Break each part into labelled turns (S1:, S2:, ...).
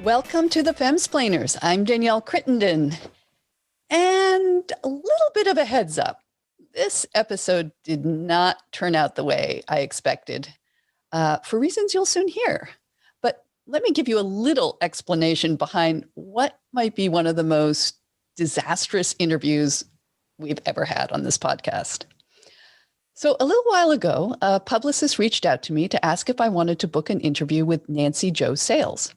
S1: Welcome to the Femsplainers. I'm Danielle Crittenden. And a little bit of a heads up. This episode did not turn out the way I expected, for reasons you'll soon hear. But let me give you a little explanation behind what might be one of the most disastrous interviews we've ever had on this podcast. So a little while ago, a publicist reached out to me to ask if I wanted to book an interview with Nancy Jo Sales.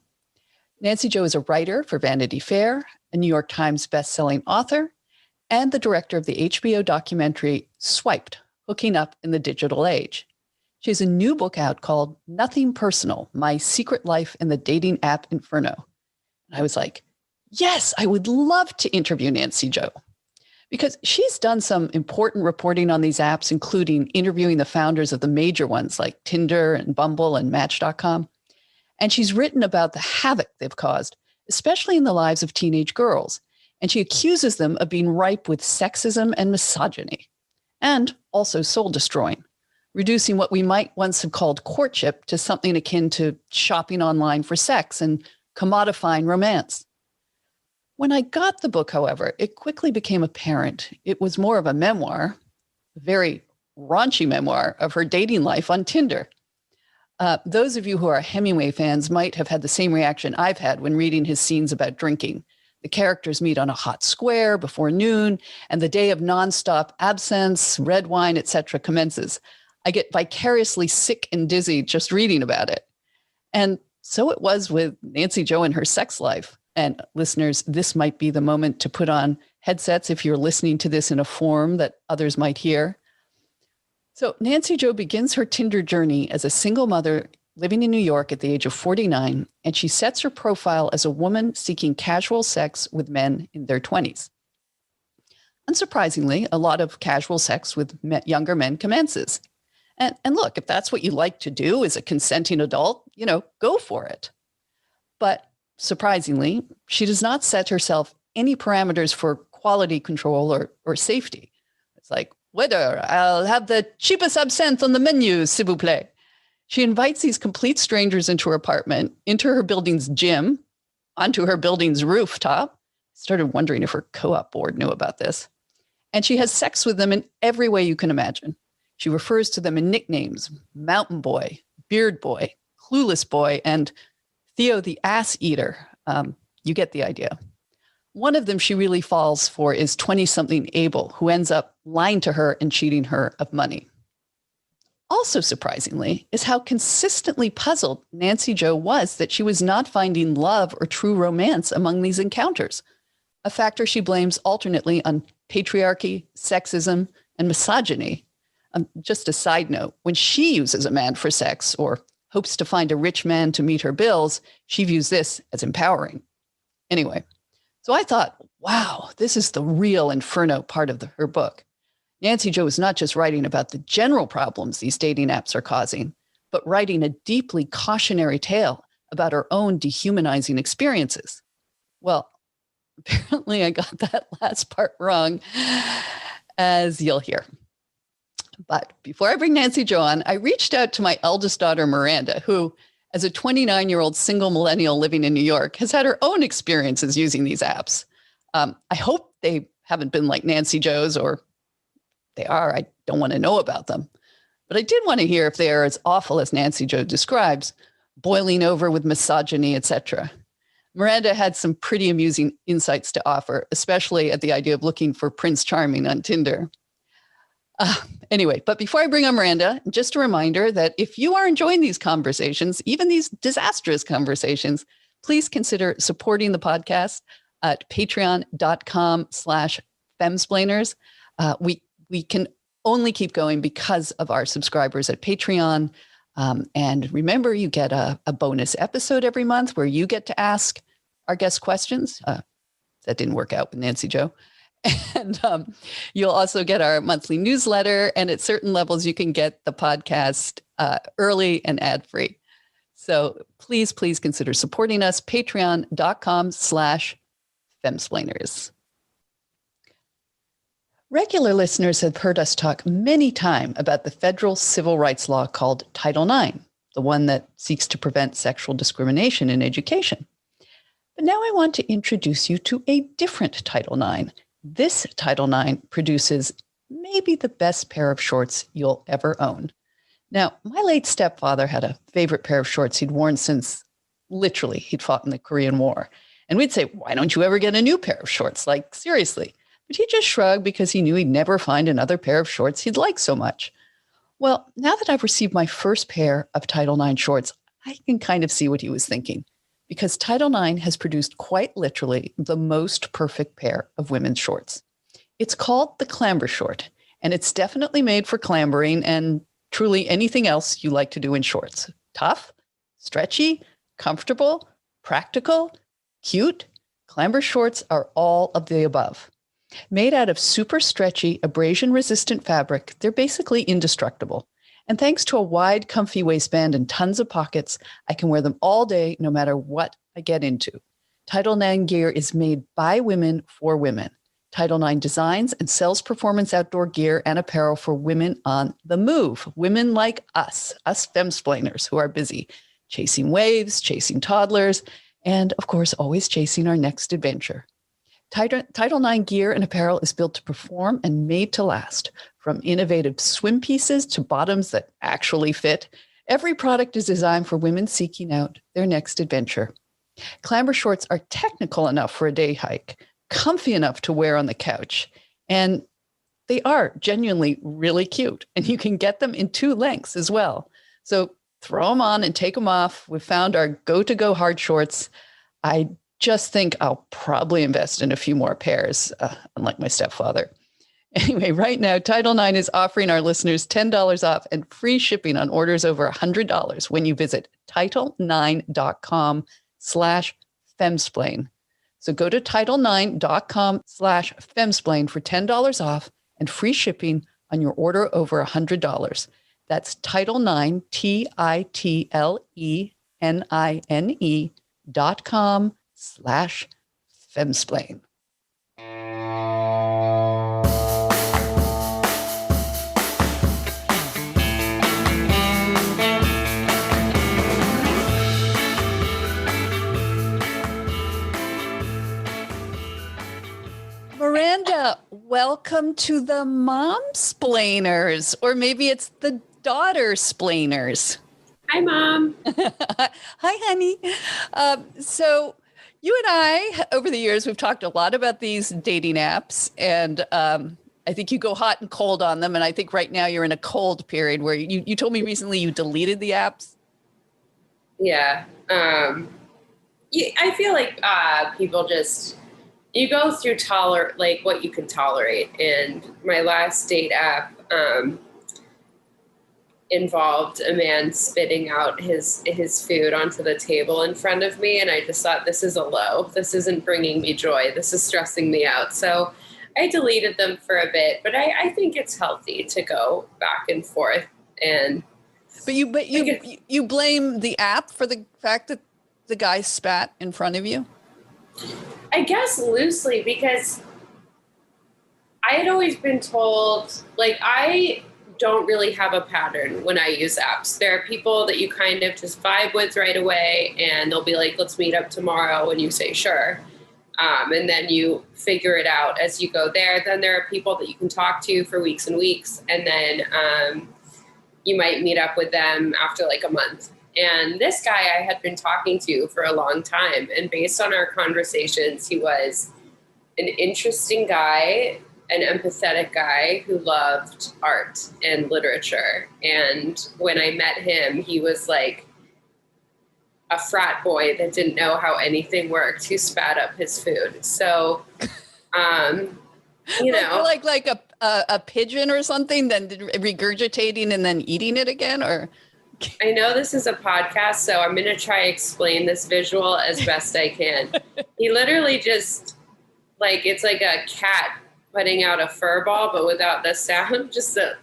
S1: Nancy Jo is a writer for Vanity Fair, a New York Times bestselling author, and the director of the HBO documentary Swiped, Hooking Up in the Digital Age. She has a new book out called Nothing Personal, My Secret Life in the Dating App Inferno. And I was like, yes, I would love to interview Nancy Jo, because she's done some important reporting on these apps, including interviewing the founders of the major ones like Tinder and Bumble and Match.com. And she's written about the havoc they've caused, especially in the lives of teenage girls. And she accuses them of being ripe with sexism and misogyny, and also soul destroying, reducing what we might once have called courtship to something akin to shopping online for sex and commodifying romance. When I got the book, however, it quickly became apparent it was more of a memoir, a very raunchy memoir of her dating life on Tinder. Those of you who are Hemingway fans might have had the same reaction I've had when reading his scenes about drinking. The characters meet on a hot square before noon, and the day of nonstop absinthe, red wine, etc. commences. I get vicariously sick and dizzy just reading about it. And so it was with Nancy Jo and her sex life. And listeners, this might be the moment to put on headsets if you're listening to this in a form that others might hear. So Nancy Jo begins her Tinder journey as a single mother living in New York at the age of 49, and she sets her profile as a woman seeking casual sex with men in their 20s. Unsurprisingly, a lot of casual sex with younger men commences. And look, if that's what you like to do as a consenting adult, go for it. But surprisingly, she does not set herself any parameters for quality control or safety. It's like, waiter, I'll have the cheapest absinthe on the menu, s'il vous plaît. She invites these complete strangers into her apartment, into her building's gym, onto her building's rooftop. Started wondering if her co-op board knew about this. And she has sex with them in every way you can imagine. She refers to them in nicknames: Mountain Boy, Beard Boy, Clueless Boy, and Theo the Ass Eater. You get the idea. One of them she really falls for is 20-something Abel, who ends up lying to her and cheating her of money. Also surprisingly is how consistently puzzled Nancy Jo was that she was not finding love or true romance among these encounters, a factor she blames alternately on patriarchy, sexism, and misogyny. Just a side note, when she uses a man for sex or hopes to find a rich man to meet her bills, she views this as empowering. Anyway, so I thought, wow, this is the real inferno part of her book. Nancy Jo is not just writing about the general problems these dating apps are causing, but writing a deeply cautionary tale about her own dehumanizing experiences. Well, apparently I got that last part wrong, as you'll hear. But before I bring Nancy Jo on, I reached out to my eldest daughter, Miranda, who, as a 29-year-old single millennial living in New York, has had her own experiences using these apps. I hope they haven't been like Nancy Jo's, or they are. I don't want to know about them. But I did want to hear if they are as awful as Nancy Jo describes, boiling over with misogyny, etc. Miranda had some pretty amusing insights to offer, especially at the idea of looking for Prince Charming on Tinder. Anyway, but before I bring on Miranda, just a reminder that if you are enjoying these conversations, even these disastrous conversations, please consider supporting the podcast at patreon.com/femsplainers. We can only keep going because of our subscribers at Patreon. And remember, you get a bonus episode every month where you get to ask our guest questions. That didn't work out with Nancy Jo. And you'll also get our monthly newsletter. And at certain levels, you can get the podcast early and ad-free. So please consider supporting us. Patreon.com/femsplainers. Regular listeners have heard us talk many times about the federal civil rights law called Title IX, the one that seeks to prevent sexual discrimination in education. But now I want to introduce you to a different Title IX. This Title IX produces maybe the best pair of shorts you'll ever own. Now, my late stepfather had a favorite pair of shorts he'd worn since literally he'd fought in the Korean War. And we'd say, why don't you ever get a new pair of shorts? Like, seriously. But he just shrugged because he knew he'd never find another pair of shorts he'd like so much. Well, now that I've received my first pair of Title IX shorts, I can kind of see what he was thinking, because Title IX has produced quite literally the most perfect pair of women's shorts. It's called the clamber short, and it's definitely made for clambering and truly anything else you like to do in shorts. Tough, stretchy, comfortable, practical, cute. Clamber shorts are all of the above. Made out of super stretchy, abrasion-resistant fabric, they're basically indestructible. And thanks to a wide, comfy waistband and tons of pockets, I can wear them all day, no matter what I get into. Title IX gear is made by women for women. Title IX designs and sells performance outdoor gear and apparel for women on the move. Women like us femsplainers who are busy chasing waves, chasing toddlers, and of course, always chasing our next adventure. Title IX gear and apparel is built to perform and made to last. From innovative swim pieces to bottoms that actually fit, every product is designed for women seeking out their next adventure. Clamber shorts are technical enough for a day hike, comfy enough to wear on the couch, and they are genuinely really cute. And you can get them in 2 lengths as well. So throw them on and take them off. We've found our go-to-go hard shorts. I just think I'll probably invest in a few more pairs, unlike my stepfather. Anyway, right now, Title IX is offering our listeners $10 off and free shipping on orders over $100 when you visit title9.com/femsplain. So go to title9.com/femsplain for $10 off and free shipping on your order over $100. That's Title9, TITLENE.com/femsplain. Miranda, welcome to the Mom-splainers, or maybe it's the Daughter-splainers.
S2: Hi, Mom.
S1: Hi, honey. So you and I, over the years, we've talked a lot about these dating apps, and I think you go hot and cold on them. And I think right now you're in a cold period where you told me recently you deleted the apps.
S2: Yeah. I feel like people just, you go through what you can tolerate. And my last date app involved a man spitting out his food onto the table in front of me. And I just thought, this is a low. This isn't bringing me joy. This is stressing me out. So I deleted them for a bit, but I think it's healthy to go back and forth. And
S1: But you blame the app for the fact that the guy spat in front of you?
S2: I guess loosely, because I had always been told, I don't really have a pattern when I use apps. There are people that you kind of just vibe with right away, and they'll be like, let's meet up tomorrow, and you say, sure. And then you figure it out as you go there. Then there are people that you can talk to for weeks and weeks, and then you might meet up with them after like a month. And this guy I had been talking to for a long time, and based on our conversations, he was an interesting guy, an empathetic guy who loved art and literature. And when I met him, he was like a frat boy that didn't know how anything worked, who spat up his food. So,
S1: like a pigeon or something, then regurgitating and then eating it again, or.
S2: I know this is a podcast, so I'm going to try explain this visual as best I can. He literally just, it's like a cat putting out a fur ball, but without the sound, just a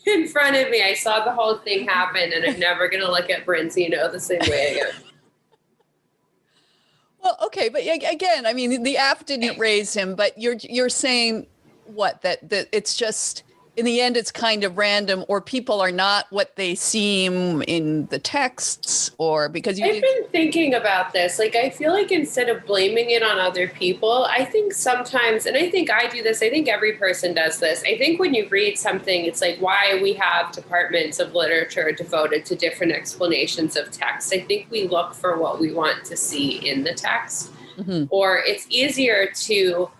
S2: in front of me. I saw the whole thing happen, and I'm never going to look at Brinzino the same way again.
S1: Well, okay, but again, I mean, the app didn't raise him, but you're saying what, that it's just in the end, it's kind of random, or people are not what they seem in the texts, or because
S2: I've been thinking about this. Like, I feel like instead of blaming it on other people, I think sometimes, and I think I do this, I think every person does this. I think when you read something, it's like why we have departments of literature devoted to different explanations of text. I think we look for what we want to see in the text, or it's easier to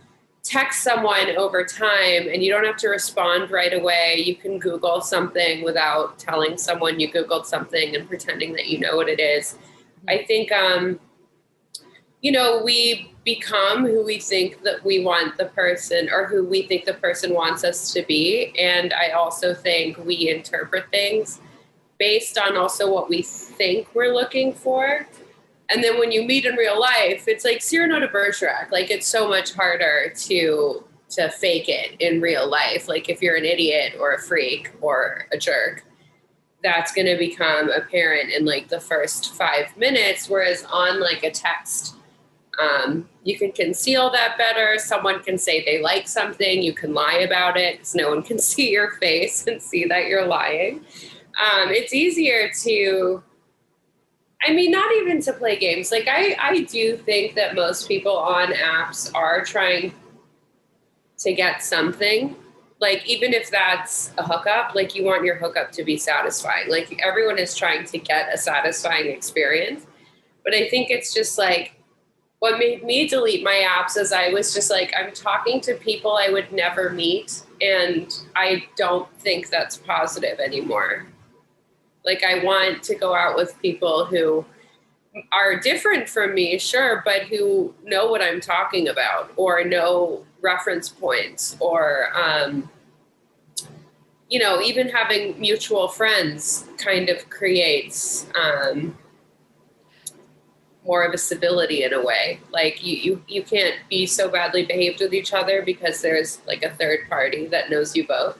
S2: text someone over time and you don't have to respond right away. You can Google something without telling someone you Googled something and pretending that you know what it is. I think, we become who we think that we want the person, or who we think the person wants us to be. And I also think we interpret things based on also what we think we're looking for. And then when you meet in real life, it's like Cyrano de Bergerac. Like, it's so much harder to fake it in real life. Like, if you're an idiot or a freak or a jerk, that's going to become apparent in like the first 5 minutes. Whereas on like a text, you can conceal that better. Someone can say they like something. You can lie about it because no one can see your face and see that you're lying. It's easier to... not even to play games. Like, I do think that most people on apps are trying to get something. Like, even if that's a hookup, like, you want your hookup to be satisfying. Like, everyone is trying to get a satisfying experience. But I think it's just like, what made me delete my apps is I was just like, I'm talking to people I would never meet. And I don't think that's positive anymore. Like, I want to go out with people who are different from me, sure, but who know what I'm talking about, or know reference points, or, even having mutual friends kind of creates more of a civility in a way. Like, you can't be so badly behaved with each other because there's like a third party that knows you both.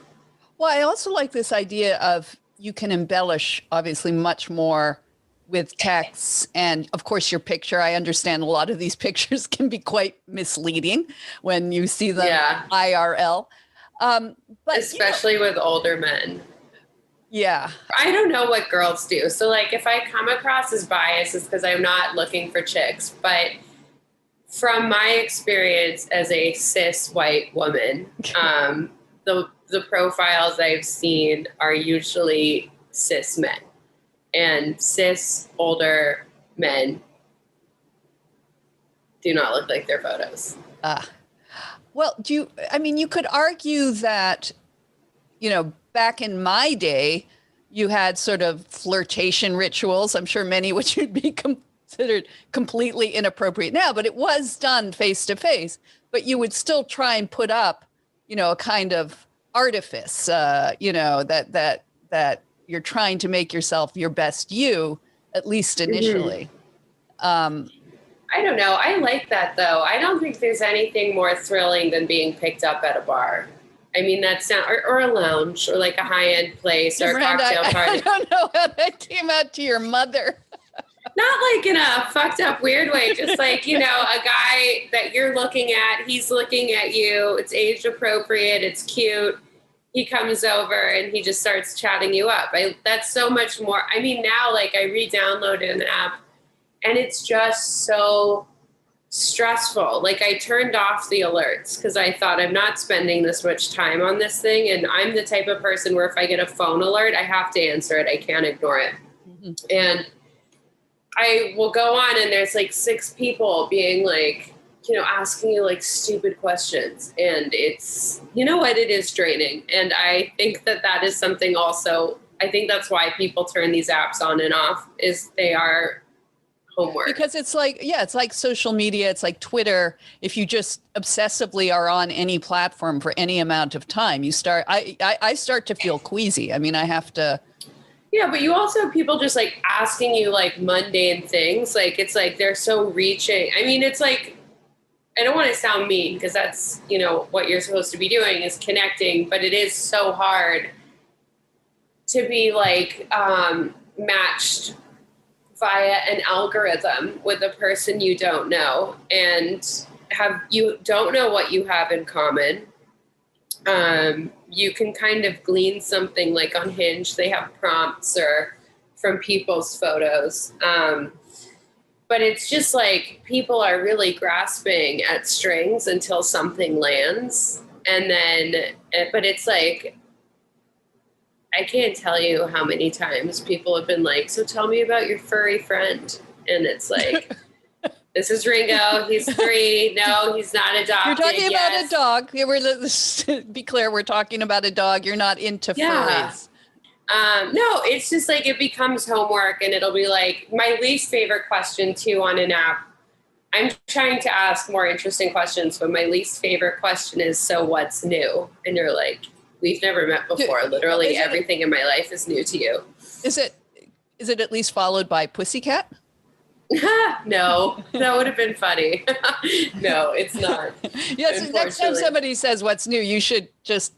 S1: Well, I also like this idea of you can embellish obviously much more with texts, and of course your picture. I understand a lot of these pictures can be quite misleading when you see them IRL. But
S2: especially with older men.
S1: Yeah.
S2: I don't know what girls do. So like, if I come across as biased, it's because I'm not looking for chicks. But from my experience as a cis white woman, the profiles I've seen are usually cis men, and cis older men do not look like their photos.
S1: Well, you could argue that, back in my day, you had sort of flirtation rituals. I'm sure many which would be considered completely inappropriate now, but it was done face to face. But you would still try and put up, a kind of artifice, that you're trying to make yourself your best you, at least initially.
S2: I don't know. I like that, though. I don't think there's anything more thrilling than being picked up at a bar. I mean, that's not, or a lounge, or like a high-end place, or
S1: Miranda,
S2: a cocktail party.
S1: I don't know how that came out to your mother.
S2: Not like in a fucked up weird way, just like, a guy that you're looking at, he's looking at you, it's age appropriate, it's cute. He comes over and he just starts chatting you up. That's so much more. I mean, now, like, I re-downloaded an app and it's just so stressful. Like, I turned off the alerts because I thought, I'm not spending this much time on this thing. And I'm the type of person where if I get a phone alert, I have to answer it. I can't ignore it. And I will go on and there's like 6 people being like, asking you like stupid questions. And it's, it is draining. And I think that is something also, I think that's why people turn these apps on and off, is they are homework. Because
S1: it's like social media. It's like Twitter. If you just obsessively are on any platform for any amount of time, I start to feel queasy. I mean, I have to.
S2: Yeah, but you also have people just like asking you like mundane things. Like, it's like they're so reaching. I mean, it's like, I don't want to sound mean because that's, what you're supposed to be doing is connecting, but it is so hard to be like matched via an algorithm with a person you don't know, and you don't know what you have in common. You can kind of glean something like on Hinge. They have prompts or from people's photos. But it's just like people are really grasping at strings until something lands. And then, but it's like, I can't tell you how many times people have been like, so tell me about your furry friend. And it's like, this is Ringo. He's 3. No, he's not adopted.
S1: You're talking about a dog. Be clear, we're talking about a dog. You're not into furries.
S2: No, it's just like it becomes homework, and it'll be like my least favorite question too on an app. I'm trying to ask more interesting questions, but my least favorite question is, so what's new? And you're like, we've never met before. Literally everything in my life is new to you. Is
S1: it at least followed by pussycat?
S2: No, that would have been funny. No, it's not.
S1: Yes, next time somebody says what's new, you should just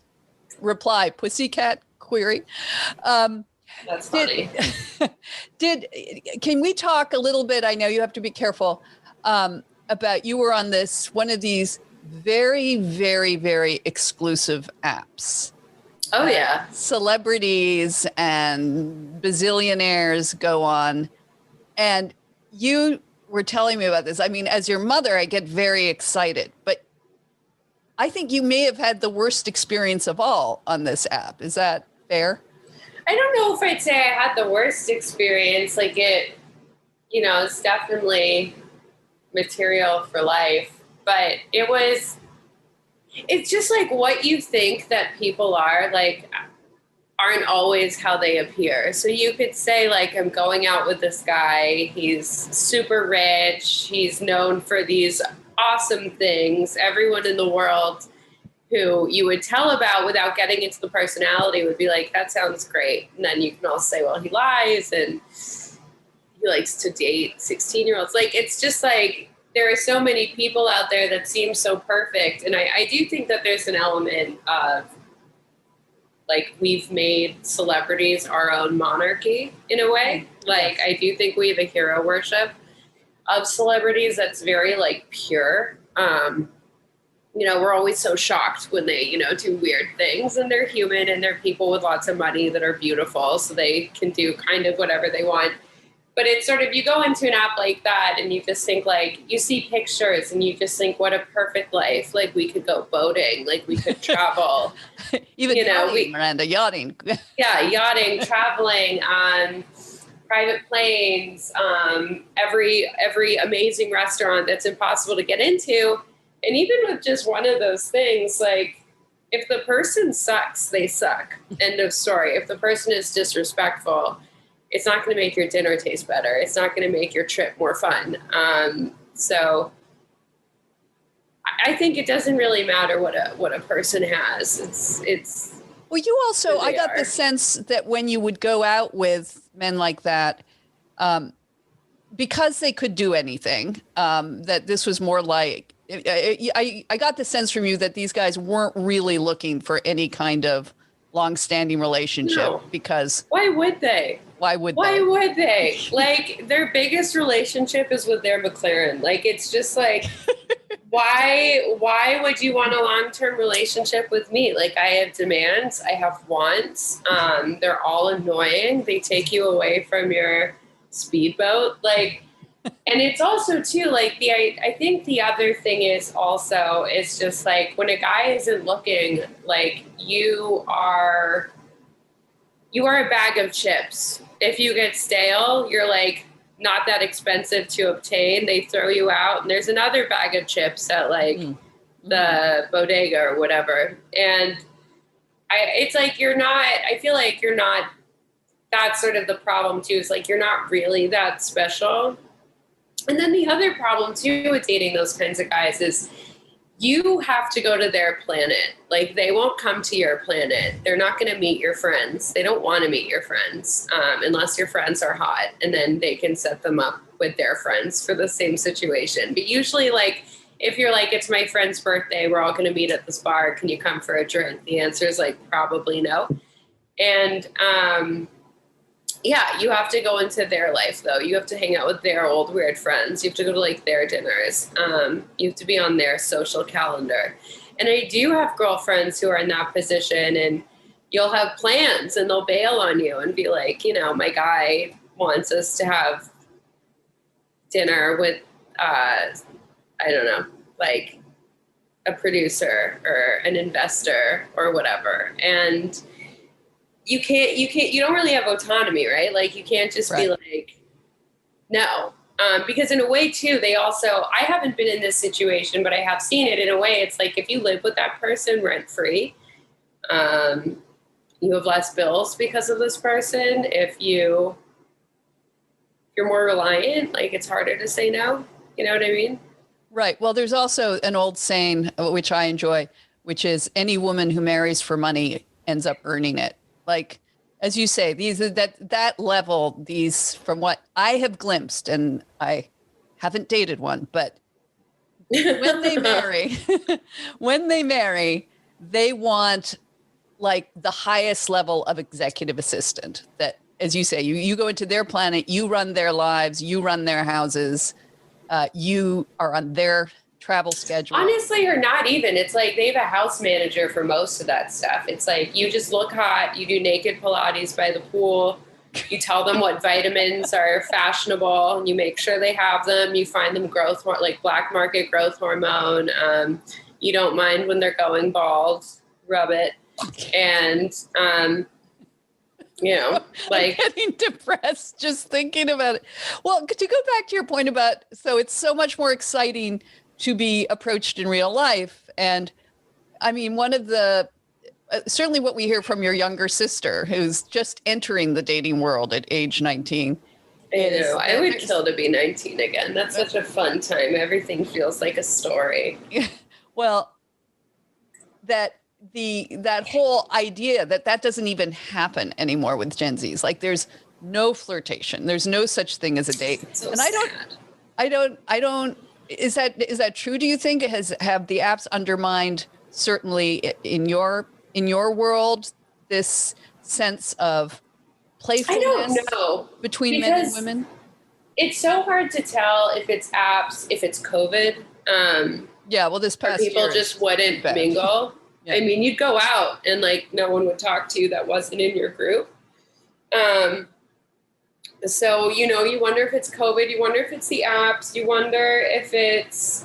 S1: reply pussycat query.
S2: That's funny.
S1: Can we talk a little bit? I know you have to be careful about, you were on one of these very, very, very exclusive apps.
S2: Oh yeah.
S1: Celebrities and bazillionaires go on, and you were telling me about this. I mean, as your mother, I get very excited, but I think you may have had the worst experience of all on this app. Is that fair?
S2: I don't know if I'd say I had the worst experience. Like it's definitely material for life, but it's just like what you think that people are like aren't always how they appear. So you could say like, I'm going out with this guy. He's super rich. He's known for these awesome things. Everyone in the world who you would tell about without getting into the personality would be like, that sounds great. And then you can also say, well, he lies and he likes to date 16-year-olds. Like, it's just like, there are so many people out there that seem so perfect. And I do think that there's an element of like, we've made celebrities our own monarchy in a way. Like, I do think we have a hero worship of celebrities that's very like pure. We're always so shocked when they, do weird things, and they're human and they're people with lots of money that are beautiful. So they can do kind of whatever they want. But it's sort of, you go into an app like that and you just think like, you see pictures and you just think, what a perfect life. Like, we could go boating, like we could travel.
S1: Even yachting, Miranda, yachting.
S2: Yeah, yachting, traveling on private planes, every amazing restaurant that's impossible to get into. And even with just one of those things, like, if the person sucks, they suck. End of story. If the person is disrespectful, it's not going to make your dinner taste better. It's not going to make your trip more fun. So I think it doesn't really matter what a person has. It's
S1: well, you also, I got the sense that when you would go out with men like that, because they could do anything, that this was more like, I got the sense from you that these guys weren't really looking for any kind of long-standing relationship. No. Because
S2: why would they?
S1: Why would they?
S2: Like, their biggest relationship is with their McLaren. Like, it's just like, why would you want a long-term relationship with me? Like, I have demands, I have wants. They're all annoying. They take you away from your speedboat. Like, and it's also too, like, I think the other thing is also, it's just like, when a guy isn't looking, like, you are a bag of chips. If you get stale, you're like not that expensive to obtain. They throw you out, and there's another bag of chips at like the bodega or whatever. And it's like, I feel like you're not, that's sort of the problem too, is like, you're not really that special. And then the other problem too with dating those kinds of guys is you have to go to their planet. Like, they won't come to your planet. They're not going to meet your friends. They don't want to meet your friends unless your friends are hot, and then they can set them up with their friends for the same situation. But usually, like, if you're like, it's my friend's birthday, we're all going to meet at this bar, can you come for a drink? The answer is like, probably no. And yeah, you have to go into their life, though. You have to hang out with their old weird friends. You have to go to like their dinners. You have to be on their social calendar. And I do have girlfriends who are in that position, and you'll have plans and they'll bail on you and be like, my guy wants us to have dinner with, I don't know, like a producer or an investor or whatever. And you don't really have autonomy, right? Like you can't just be like, no. Because in a way too, I haven't been in this situation, but I have seen it in a way. It's like, if you live with that person rent free, you have less bills because of this person. If you're more reliant, like it's harder to say no. You know what I mean?
S1: Right. Well, there's also an old saying, which I enjoy, which is any woman who marries for money ends up earning it. Like, as you say, that level, from what I have glimpsed, and I haven't dated one, but when they marry, they want like the highest level of executive assistant. That, as you say, you go into their planet, you run their lives, you run their houses, you are on their travel schedule.
S2: Honestly, or not even. It's like they have a house manager for most of that stuff. It's like you just look hot, you do naked Pilates by the pool, you tell them what vitamins are fashionable, and you make sure they have them. You find them like black market growth hormone. You don't mind when they're going bald, rub it. And, like
S1: I'm getting depressed just thinking about it. Well, to go back to your point about, so it's so much more exciting to be approached in real life. And I mean, one of the, certainly what we hear from your younger sister, who's just entering the dating world at age 19.
S2: I would kill to be 19 again. That's such a fun time. Everything feels like a story.
S1: Well, that whole idea that doesn't even happen anymore with Gen Zs. Like there's no flirtation. There's no such thing as a date.
S2: So
S1: and
S2: sad.
S1: I don't, is that true? Do you think have the apps undermined, certainly in your world, this sense of playfulness
S2: I don't know.
S1: between men and women?
S2: It's so hard to tell if it's apps, if it's COVID.
S1: Yeah, well, this past
S2: people
S1: year
S2: just wouldn't mingle. Yeah. I mean, you'd go out and like no one would talk to you that wasn't in your group. So, you wonder if it's COVID, you wonder if it's the apps, you wonder if it's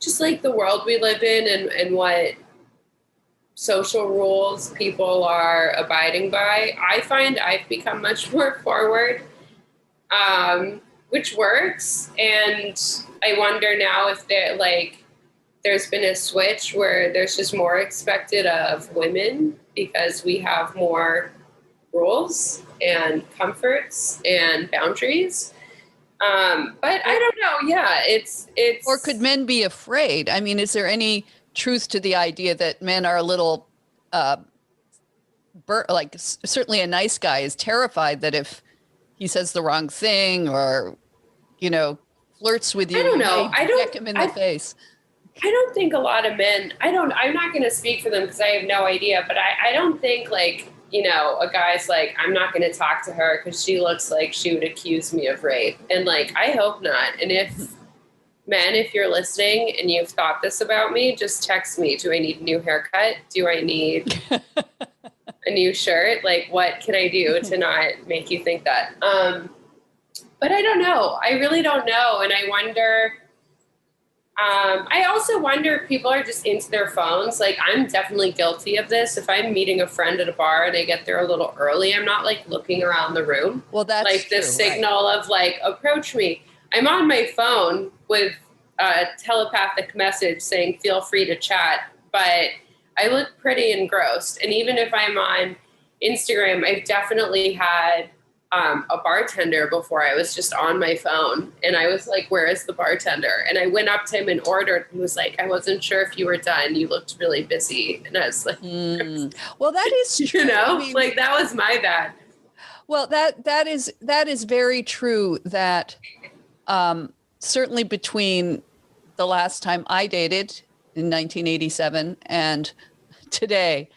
S2: just like the world we live in and what social rules people are abiding by. I find I've become much more forward, which works. And I wonder now if there's been a switch where there's just more expected of women because we have more rules and comforts and boundaries. But I don't know. Yeah, it's.
S1: Or could men be afraid? I mean, is there any truth to the idea that men are a little, certainly a nice guy is terrified that if he says the wrong thing or, flirts with you,
S2: I don't know.
S1: I don't deck him in the face.
S2: I don't think a lot of men. I'm not going to speak for them because I have no idea. But I don't think a guy's like, I'm not going to talk to her because she looks like she would accuse me of rape. And I hope not. And if you're listening and you've thought this about me, just text me. Do I need a new haircut? Do I need a new shirt? What can I do to not make you think that? But I don't know. I really don't know. And I wonder, I also wonder if people are just into their phones. I'm definitely guilty of this. If I'm meeting a friend at a bar and I get there a little early, I'm not looking around the room.
S1: Well, that's
S2: the signal of approach me. I'm on my phone with a telepathic message saying, feel free to chat, but I look pretty engrossed. And even if I'm on Instagram, I've definitely had a bartender before. I was just on my phone and I was like, where is the bartender? And I went up to him and ordered and was like, I wasn't sure if you were done. You looked really busy. And I was like,
S1: well, that is true.
S2: I mean, that was my bad.
S1: Well, that is very true that certainly between the last time I dated in 1987 and today,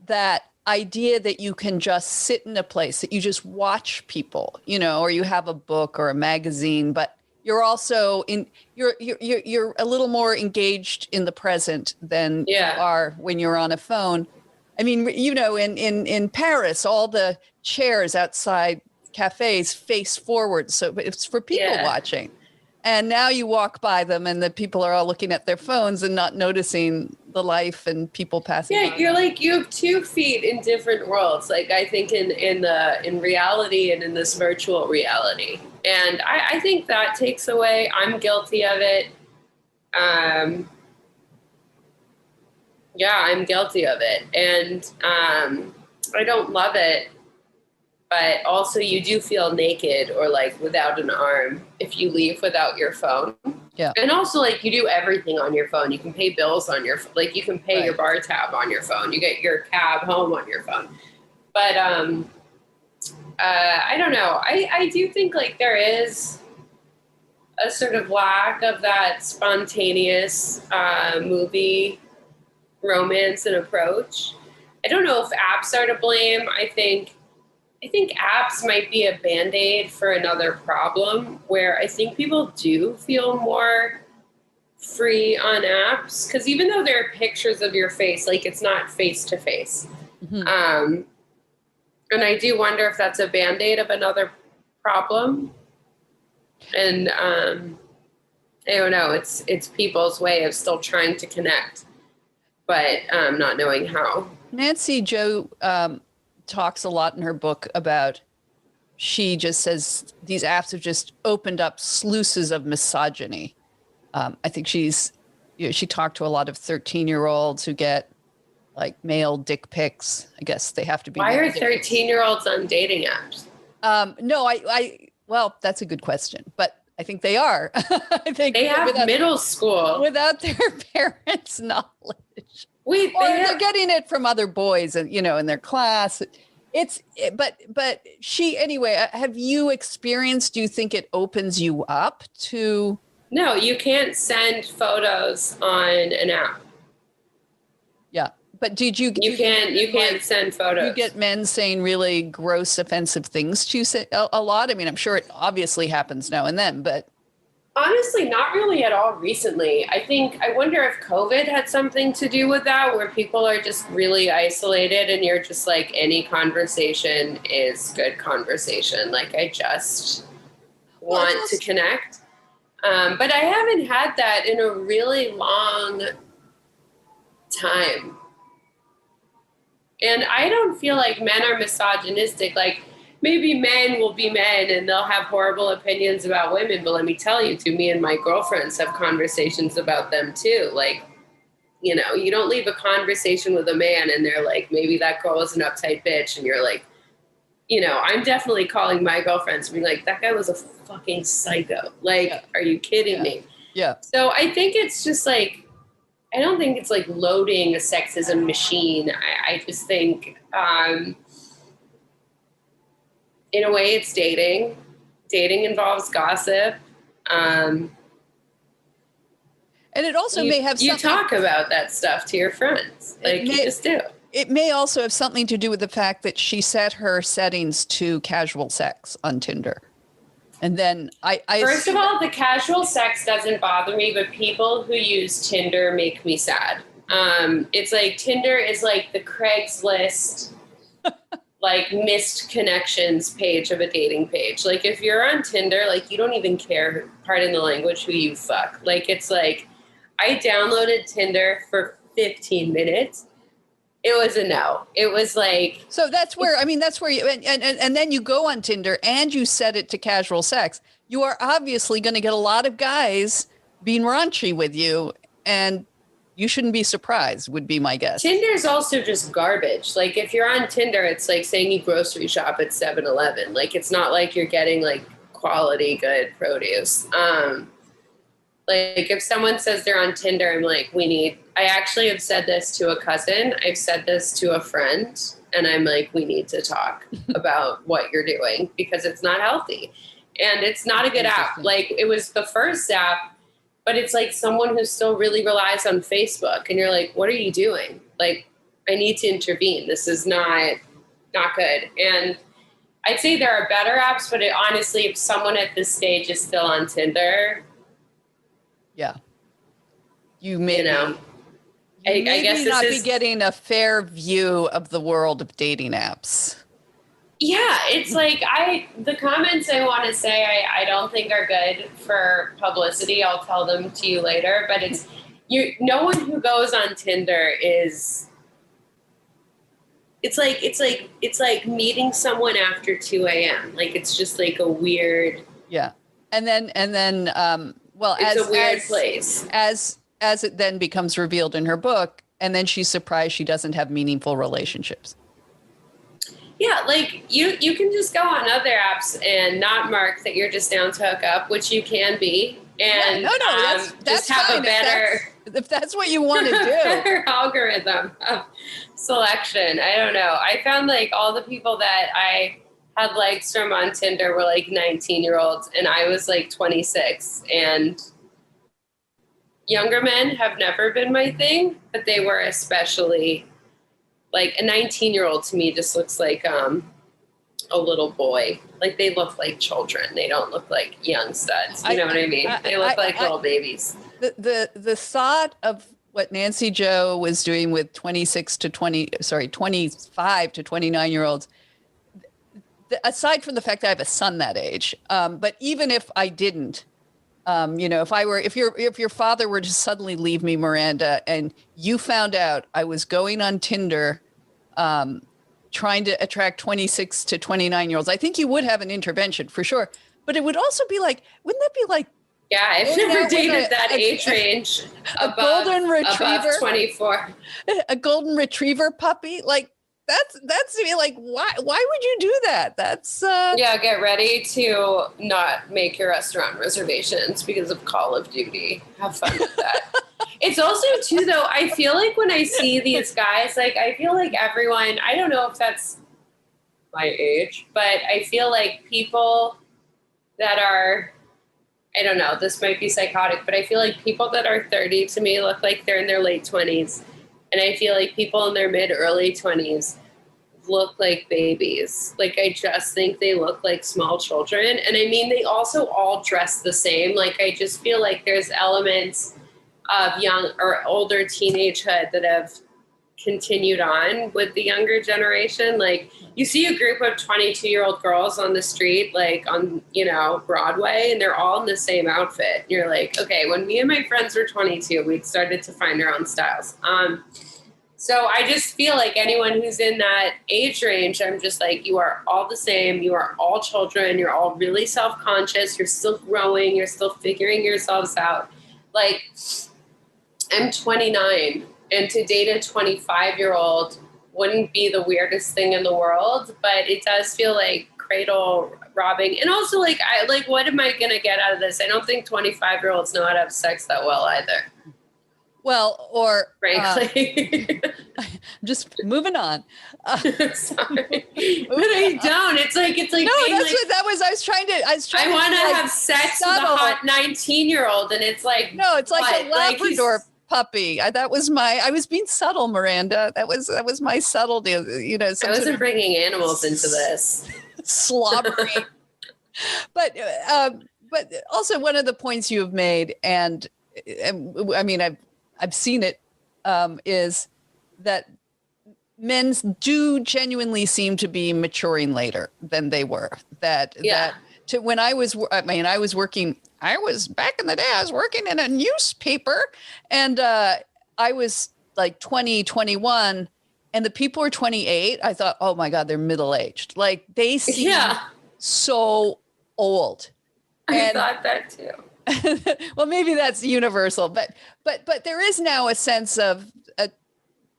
S1: that idea that you can just sit in a place, that you just watch people, or you have a book or a magazine, but you're also you're a little more engaged in the present than you are when you're on a phone. I mean, you know, in Paris, all the chairs outside cafes face forward, so it's for people watching. And now you walk by them and the people are all looking at their phones and not noticing the life and people passing by.
S2: Yeah, you're like, you have 2 feet in different worlds. Like, I think in reality and in this virtual reality. And I think that takes away, I'm guilty of it. Yeah, I'm guilty of it. And I don't love it. But also you do feel naked or like without an arm if you leave without your phone.
S1: Yeah.
S2: And also, like, you do everything on your phone. You can pay bills on your phone. Like, you can pay your bar tab on your phone. You get your cab home on your phone. But I don't know. I do think, like, there is a sort of lack of that spontaneous movie romance and approach. I don't know if apps are to blame. I think apps might be a Band-Aid for another problem where I think people do feel more free on apps. Because even though there are pictures of your face, like, it's not face-to-face. Mm-hmm. And I do wonder if that's a Band-Aid of another problem. And I don't know, it's people's way of still trying to connect, but not knowing how.
S1: Nancy Jo talks a lot in her book about, she just says these apps have just opened up sluices of misogyny. I think she talked to a lot of 13-year-olds who get like male dick pics. I guess they have to be.
S2: Why are 13-year-olds on dating apps?
S1: No, well, that's a good question, but I think they are. I think
S2: they have middle school
S1: without their parents' knowledge.
S2: Wait,
S1: they're getting it from other boys and, you know, in their class. But she, anyway, have you experienced, do you think it opens you up to?
S2: No, you can't send photos on an app.
S1: Yeah. But did you
S2: can't send photos.
S1: You get men saying really gross, offensive things to you a lot. I mean, I'm sure it obviously happens now and then, but.
S2: Honestly, not really at all recently. I wonder if COVID had something to do with that, where people are just really isolated and you're just like, any conversation is good conversation. Like, I just want to connect. But I haven't had that in a really long time. And I don't feel like men are misogynistic. Like, maybe men will be men and they'll have horrible opinions about women, but let me tell you, me and my girlfriends have conversations about them too. Like, you know, you don't leave a conversation with a man and they're like, maybe that girl was an uptight bitch, and you're like, you know, I'm definitely calling my girlfriends and being like, that guy was a fucking psycho. Like, are you kidding me?
S1: Yeah.
S2: So I think it's just like, I don't think it's like loading a sexism machine. I just think, in a way, it's dating. Dating involves gossip. And
S1: it also may have
S2: you talk about that stuff to your friends. Like, you just do.
S1: It may also have something to do with the fact that she set her settings to casual sex on Tinder. And then
S2: First of all, the casual sex doesn't bother me, but people who use Tinder make me sad. It's like Tinder is like the Craigslist, like, missed connections page of a dating page. Like, if you're on Tinder, like, you don't even care, pardon the language, who you fuck. Like, it's like, I downloaded Tinder for 15 minutes. It was a no. It was like.
S1: So that's where you, and then you go on Tinder and you set it to casual sex. You are obviously going to get a lot of guys being raunchy with you, and you shouldn't be surprised, would be my guess.
S2: Tinder's also just garbage. Like, if you're on Tinder, it's like saying you grocery shop at 7-Eleven. Like, it's not like you're getting like quality, good produce. Like, if someone says they're on Tinder, I'm like, I actually have said this to a cousin. I've said this to a friend, and I'm like, we need to talk about what you're doing, because it's not healthy and it's not a good app. Like, it was the first app, but it's like someone who still really relies on Facebook, and you're like, what are you doing? Like, I need to intervene. This is not good. And I'd say there are better apps, but honestly, if someone at this stage is still on Tinder,
S1: yeah, you may
S2: you know,
S1: I
S2: guess
S1: not
S2: this
S1: be
S2: is
S1: getting a fair view of the world of dating apps.
S2: Yeah, it's like the comments I want to say I don't think are good for publicity. I'll tell them to you later, but it's no one who goes on Tinder is it's like meeting someone after 2 a.m. Like it's just like a weird
S1: Yeah. And then well,
S2: it's a weird place.
S1: As it then becomes revealed in her book, and then she's surprised she doesn't have meaningful relationships.
S2: Yeah, like you can just go on other apps and not mark that you're just down to hook up, which you can be, and
S1: that's
S2: just have
S1: fine.
S2: a better
S1: if that's what you want to do.
S2: better algorithm of selection. I don't know. I found like all the people that I had likes from on Tinder were like 19-year-olds, and I was like 26, and younger men have never been my thing, but they were especially. Like a 19-year-old to me just looks like a little boy. Like they look like children. They don't look like young studs. You know what I mean? They look like little babies.
S1: The thought of what Nancy Jo was doing with 25 to 29-year-olds, aside from the fact that I have a son that age, but even if I didn't, if your father were to suddenly leave me, Miranda, and you found out I was going on Tinder, trying to attract 26 to 29-year-olds, I think you would have an intervention for sure. But it would also be like, wouldn't that be like,
S2: yeah, I've never dated that age range.
S1: A golden retriever,
S2: above 24,
S1: a golden retriever puppy, like. That's to me like, why would you do that? That's
S2: yeah, get ready to not make your restaurant reservations because of Call of Duty. Have fun with that. It's also too though, I feel like when I see these guys, like I feel like everyone, I don't know if that's my age, but I feel like people that are, I don't know, this might be psychotic, but I feel like people that are 30 to me look like they're in their late 20s. And I feel like people in their mid-early 20s look like babies. Like, I just think they look like small children. And I mean, they also all dress the same. Like, I just feel like there's elements of young or older teenagehood that have continued on with the younger generation. Like, you see a group of 22-year-old girls on the street, like on, Broadway, and they're all in the same outfit. You're like, okay, when me and my friends were 22, we started to find our own styles. So I just feel like anyone who's in that age range, I'm just like, you are all the same. You are all children. You're all really self-conscious. You're still growing. You're still figuring yourselves out. Like, I'm 29, and to date a 25-year-old wouldn't be the weirdest thing in the world, but it does feel like cradle robbing. And also, like, what am I going to get out of this? I don't think 25-year-olds know how to have sex that well either.
S1: Well, or
S2: frankly,
S1: just moving on.
S2: Sorry, but I don't. It's like no.
S1: That's what that was. I was trying to.
S2: I want to have sex with a hot 19-year-old, and it's like
S1: no. It's like a Labrador puppy. That was I was being subtle, Miranda. That was my subtlety. I
S2: wasn't bringing animals into this.
S1: Slobbery. But also one of the points you have made, and I mean, I've seen it, is that men do genuinely seem to be maturing later than they were. When I was working, back in the day, I was working in a newspaper, and I was like 20, 21, and the people were 28. I thought, oh my God, they're middle-aged. Like, they seem so old.
S2: I thought that too.
S1: Well, maybe that's universal, but there is now a sense of a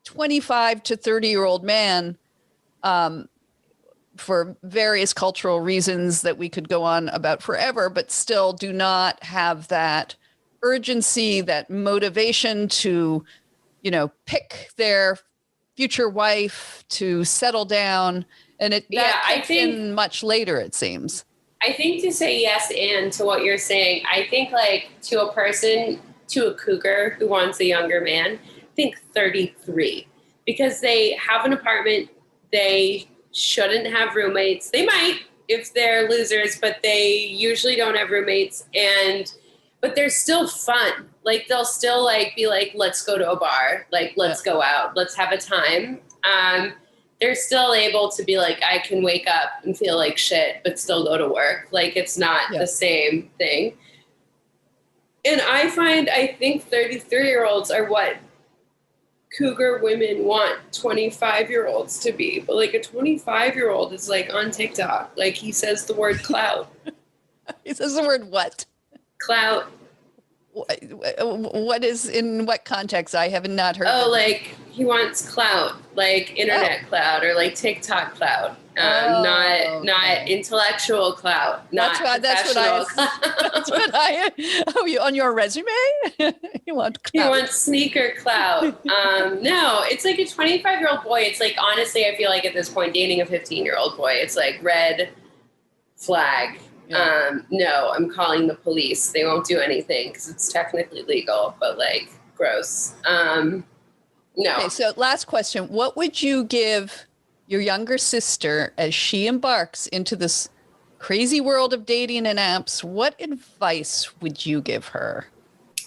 S1: 25 to 30-year-old man, for various cultural reasons that we could go on about forever, but still do not have that urgency, that motivation to, pick their future wife, to settle down. And I think much later, it seems.
S2: I think to say yes and to what you're saying, I think like to a person, to a cougar who wants a younger man, I think 33, because they have an apartment, they shouldn't have roommates. They might if they're losers, but they usually don't have roommates. But they're still fun. Like they'll still like be like, let's go to a bar. Like, let's go out. Let's have a time. They're still able to be like, I can wake up and feel like shit, but still go to work. Like it's not the same thing. And I think 33-year-olds are what cougar women want 25-year-olds to be. But like a 25-year-old is like on TikTok. Like he says the word clout.
S1: He says the word what?
S2: Clout.
S1: What is, in what context? I have not heard.
S2: Oh, like he wants clout, like internet clout or like TikTok clout. Not intellectual clout. That's what I. Oh, you on your resume? You want clout.
S1: You
S2: want sneaker clout. No, it's like a 25-year-old boy. It's like, honestly, I feel like at this point, dating a 15-year-old boy, it's like red flag. Yeah. No, I'm calling the police. They won't do anything because it's technically legal, but like gross. No.
S1: Okay, so last question. What would you give your younger sister as she embarks into this crazy world of dating and apps? What advice would you give her?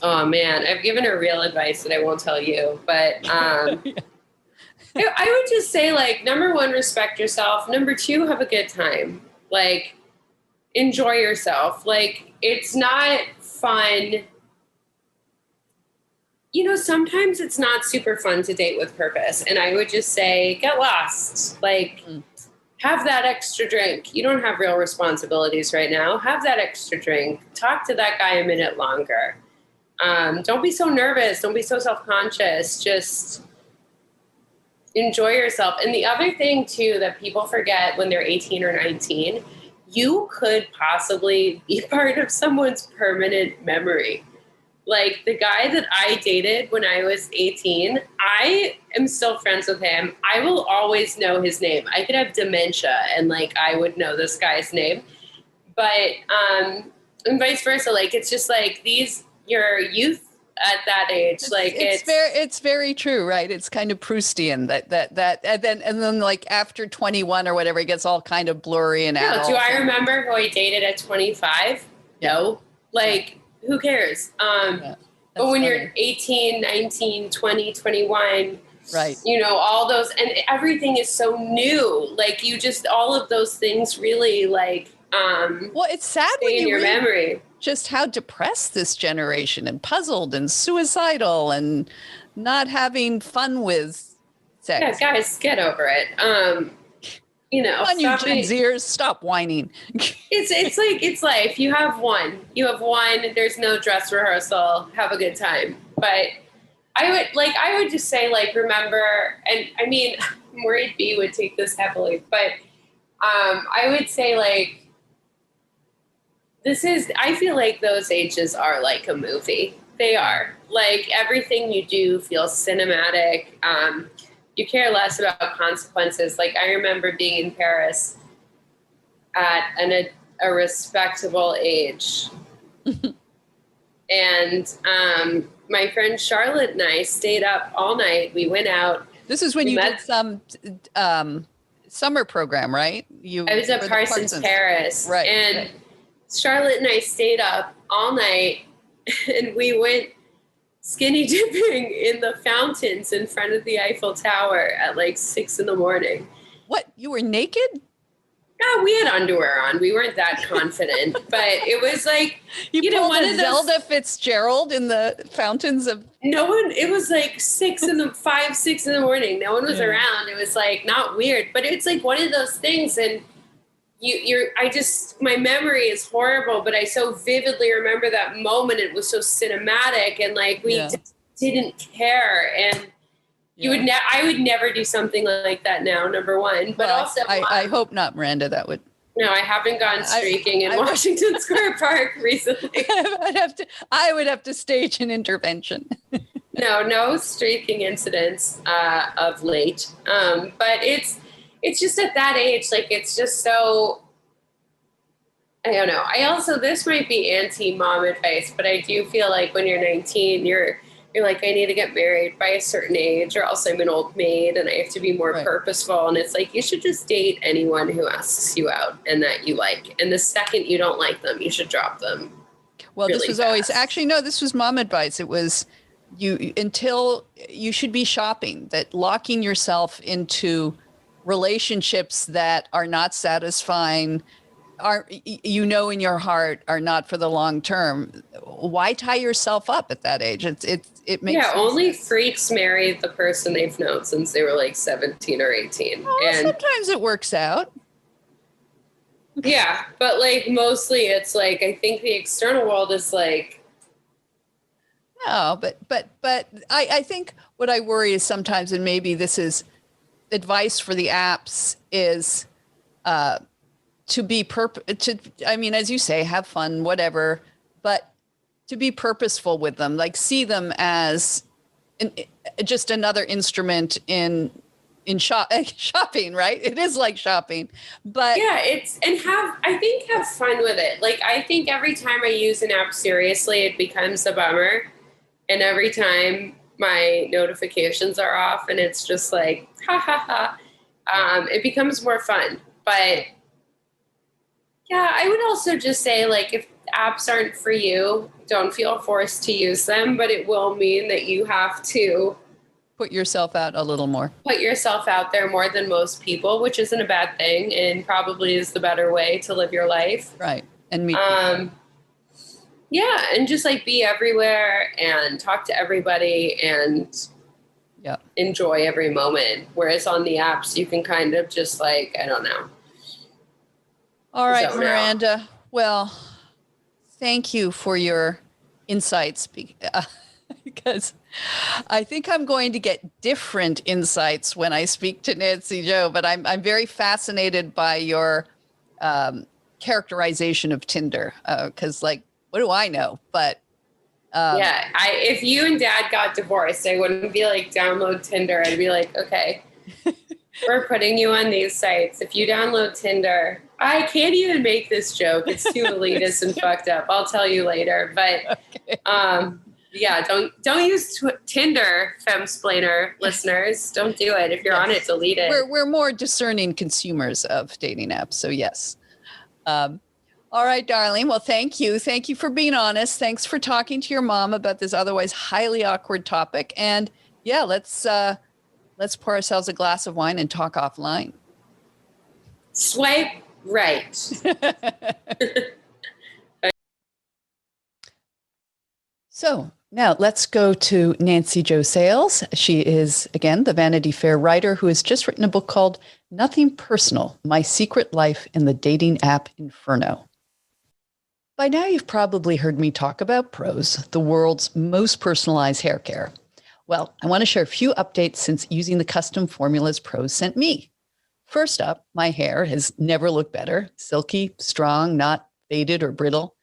S2: Oh man, I've given her real advice that I won't tell you, but I would just say, like, number one, respect yourself. Number two, have a good time. Like, enjoy yourself. Like, it's not fun. You know, sometimes it's not super fun to date with purpose. And I would just say, get lost. Like, have that extra drink. You don't have real responsibilities right now. Have that extra drink. Talk to that guy a minute longer. Don't be so nervous. Don't be so self-conscious. Just enjoy yourself. And the other thing, too, that people forget when they're 18 or 19, you could possibly be part of someone's permanent memory. Like the guy that I dated when I was 18, I am still friends with him. I will always know his name. I could have dementia and like I would know this guy's name. But and vice versa. Like it's just like your youth at that age,
S1: it's very true, right? It's kind of Proustian that and then like after 21 or whatever, it gets all kind of blurry and adult.
S2: Do I remember who I dated at 25? No. Like, who cares? But when funny. You're 18, 19, 20, 21,
S1: right?
S2: You know, all those, and everything is so new. Like you just, all of those things really like,
S1: well, it's sad
S2: when you read memory.
S1: Just how depressed this generation and puzzled and suicidal and not having fun with sex.
S2: Yeah, guys, get over it. You know,
S1: come on, you Gen Zers, stop whining.
S2: It's life. You have one. There's no dress rehearsal. Have a good time. But I would just say, like, remember, and I mean, I'm worried B would take this heavily, but I would say, like, I feel like those ages are like a movie. They are. Like, everything you do feels cinematic. You care less about consequences. Like, I remember being in Paris at a respectable age. And my friend Charlotte and I stayed up all night. We went out.
S1: This is when you did some summer program, right?
S2: I was at Parsons, Paris.
S1: Right.
S2: And
S1: right.
S2: Charlotte and I stayed up all night, and we went skinny dipping in the fountains in front of the Eiffel Tower at like 6 a.m.
S1: What? You were naked?
S2: No, we had underwear on. We weren't that confident, but it was like,
S1: you know, one of those Zelda Fitzgerald in the fountains of.
S2: No one. It was like 6 in the morning. No one was around. It was like not weird, but it's like one of those things. And my memory is horrible, but I so vividly remember that moment. It was so cinematic, and like we just didn't care. And I would never do something like that now. Number one, but well, also
S1: I hope not, Miranda. That would.
S2: No, I haven't gone streaking in Washington Square Park recently.
S1: I would have to stage an intervention.
S2: No streaking incidents of late. But it's just at that age, like it's just so. I don't know. This might be anti-mom advice, but I do feel like when you're 19, you're you're like, I need to get married by a certain age, or else I'm an old maid and I have to be more purposeful. And it's like, you should just date anyone who asks you out and that you like. And the second you don't like them, you should drop them.
S1: Well, this was always, actually, no, this was mom advice. It was until you should be shopping, that locking yourself into relationships that are not satisfying, in your heart are not for the long term. Why tie yourself up at that age? It makes
S2: only sense. Freaks marry the person they've known since they were like 17 or 18.
S1: And sometimes it works out.
S2: Yeah, but like mostly it's like, I think the external world is like,
S1: no, but I think what I worry is sometimes, and maybe this is advice for the apps, is to be as you say, have fun, whatever, but to be purposeful with them, like see them as just another instrument in shopping, right? It is like shopping, but
S2: yeah, have fun with it. Like, I think every time I use an app seriously, it becomes a bummer. And every time my notifications are off and it's just like, ha ha ha, it becomes more fun. But yeah, I would also just say, like, if apps aren't for you, don't feel forced to use them, but it will mean that you have to
S1: put yourself out a little more.
S2: Put yourself out there more than most people, which isn't a bad thing and probably is the better way to live your life.
S1: Right. And meet
S2: yeah, and just like be everywhere and talk to everybody and enjoy every moment. Whereas on the apps, you can kind of just like, I don't know.
S1: All right, Miranda. Well, thank you for your insights, because I think I'm going to get different insights when I speak to Nancy Jo, but I'm very fascinated by your characterization of Tinder, because like, what do I know? But
S2: if you and Dad got divorced, I wouldn't be like, download Tinder. I'd be like, okay, we're putting you on these sites. If you download Tinder, I can't even make this joke. It's too elitist and fucked up. I'll tell you later. But don't use Tinder, Femsplainer listeners. Don't do it. If you're on it, delete it.
S1: We're more discerning consumers of dating apps. So yes. All right, darling. Well, thank you. Thank you for being honest. Thanks for talking to your mom about this otherwise highly awkward topic. And yeah, let's pour ourselves a glass of wine and talk offline.
S2: Swipe right.
S1: So now let's go to Nancy Jo Sales. She is, again, the Vanity Fair writer who has just written a book called Nothing Personal: My Secret Life in the Dating App Inferno. By now, you've probably heard me talk about Prose, the world's most personalized hair care. Well, I want to share a few updates since using the custom formulas Prose sent me. First up, my hair has never looked better: silky, strong, not faded or brittle.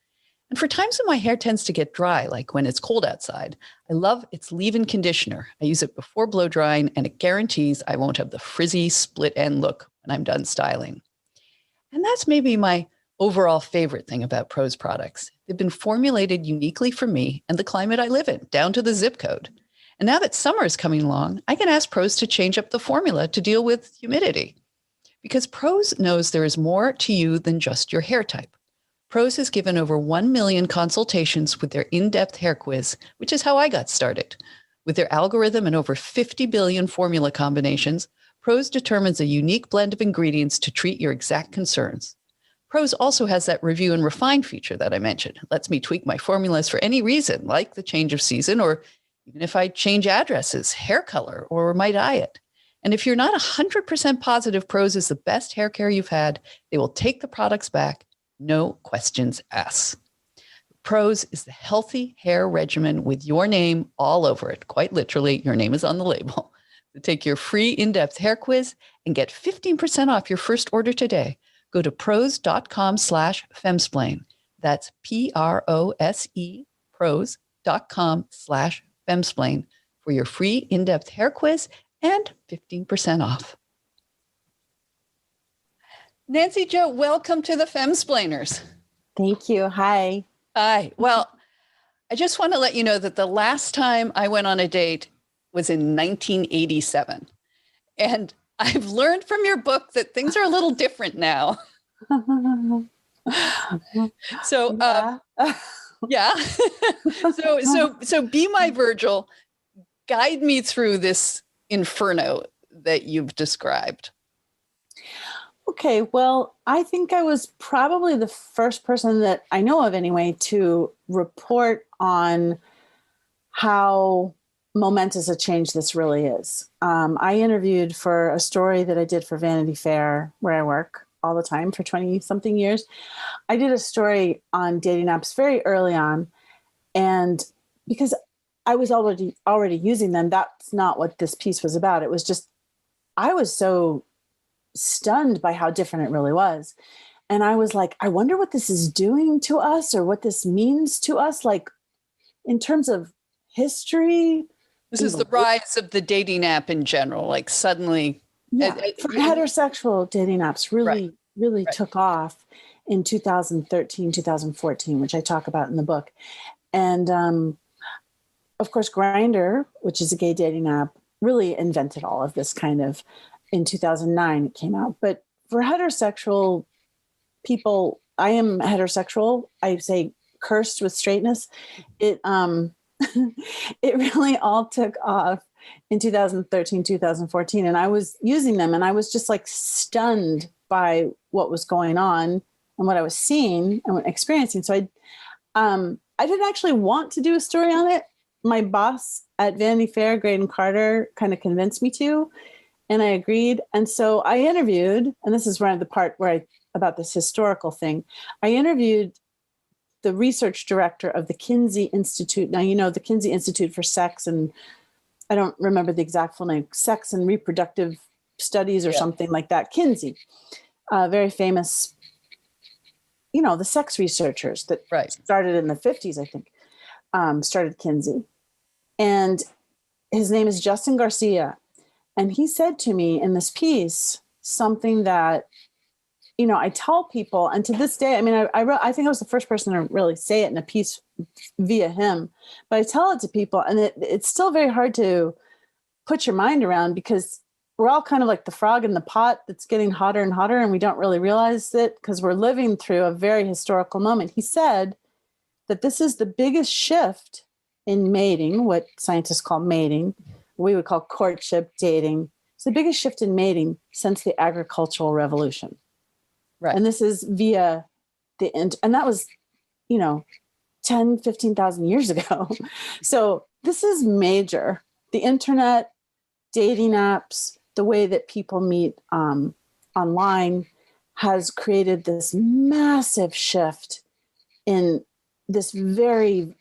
S1: And for times when my hair tends to get dry, like when it's cold outside, I love its leave-in conditioner. I use it before blow drying, and it guarantees I won't have the frizzy split end look when I'm done styling. And that's maybe my overall favorite thing about Prose products. They've been formulated uniquely for me and the climate I live in, down to the zip code. And now that summer is coming along, I can ask Prose to change up the formula to deal with humidity. Because Prose knows there is more to you than just your hair type. Prose has given over 1 million consultations with their in-depth hair quiz, which is how I got started. With their algorithm and over 50 billion formula combinations, Prose determines a unique blend of ingredients to treat your exact concerns. Prose also has that review and refine feature that I mentioned. It lets me tweak my formulas for any reason, like the change of season, or even if I change addresses, hair color, or my diet. And if you're not 100% positive Prose is the best hair care you've had, they will take the products back, no questions asked. Prose is the healthy hair regimen with your name all over it. Quite literally, your name is on the label. So take your free in-depth hair quiz and get 15% off your first order today. Go to prose.com/femsplain. That's PROSE, prose.com/femsplain for your free in-depth hair quiz and 15% off. Nancy Jo, welcome to the Femsplainers.
S3: Thank you. Hi.
S1: Hi. Well, I just want to let you know that the last time I went on a date was in 1987. And I've learned from your book that things are a little different now. So, yeah. So be my Virgil, guide me through this inferno that you've described.
S3: Okay, well, I think I was probably the first person that I know of anyway to report on how momentous a change this really is. I interviewed for a story that I did for Vanity Fair, where I work all the time for 20 something years. I did a story on dating apps very early on. And because I was already using them, that's not what this piece was about. It was just, I was so stunned by how different it really was. And I was like, I wonder what this is doing to us or what this means to us, like in terms of history.
S1: This is the rise of the dating app in general, like suddenly.
S3: Yeah, for heterosexual dating apps really took off in 2013, 2014, which I talk about in the book. And of course, Grindr, which is a gay dating app, really invented all of this kind of. In 2009, it came out. But for heterosexual people, I am heterosexual. I say cursed with straightness. It it really all took off in 2013, 2014. And I was using them and I was just like stunned by what was going on and what I was seeing and experiencing. So I didn't actually want to do a story on it. My boss at Vanity Fair, Graydon Carter, kind of convinced me to. And I agreed. And so I interviewed, and this is where the part where about this historical thing, I interviewed the research director of the Kinsey Institute. Now, you know, the Kinsey Institute for Sex, and I don't remember the exact full name, Sex and Reproductive Studies or something like that. Kinsey, very famous, you know, the sex researchers that started in the 50s, I think, started Kinsey. And his name is Justin Garcia. And he said to me in this piece something that, you know, I tell people, and to this day, I mean, I think I was the first person to really say it in a piece via him, but I tell it to people, and it's still very hard to put your mind around because we're all kind of like the frog in the pot that's getting hotter and hotter, and we don't really realize it because we're living through a very historical moment. He said that this is the biggest shift in mating, what scientists call mating, we would call courtship, dating. It's the biggest shift in mating since the agricultural revolution. Right. And this is via and that was, you know, 10, 15,000 years ago. So this is major. The internet, dating apps, the way that people meet online has created this massive shift in this very,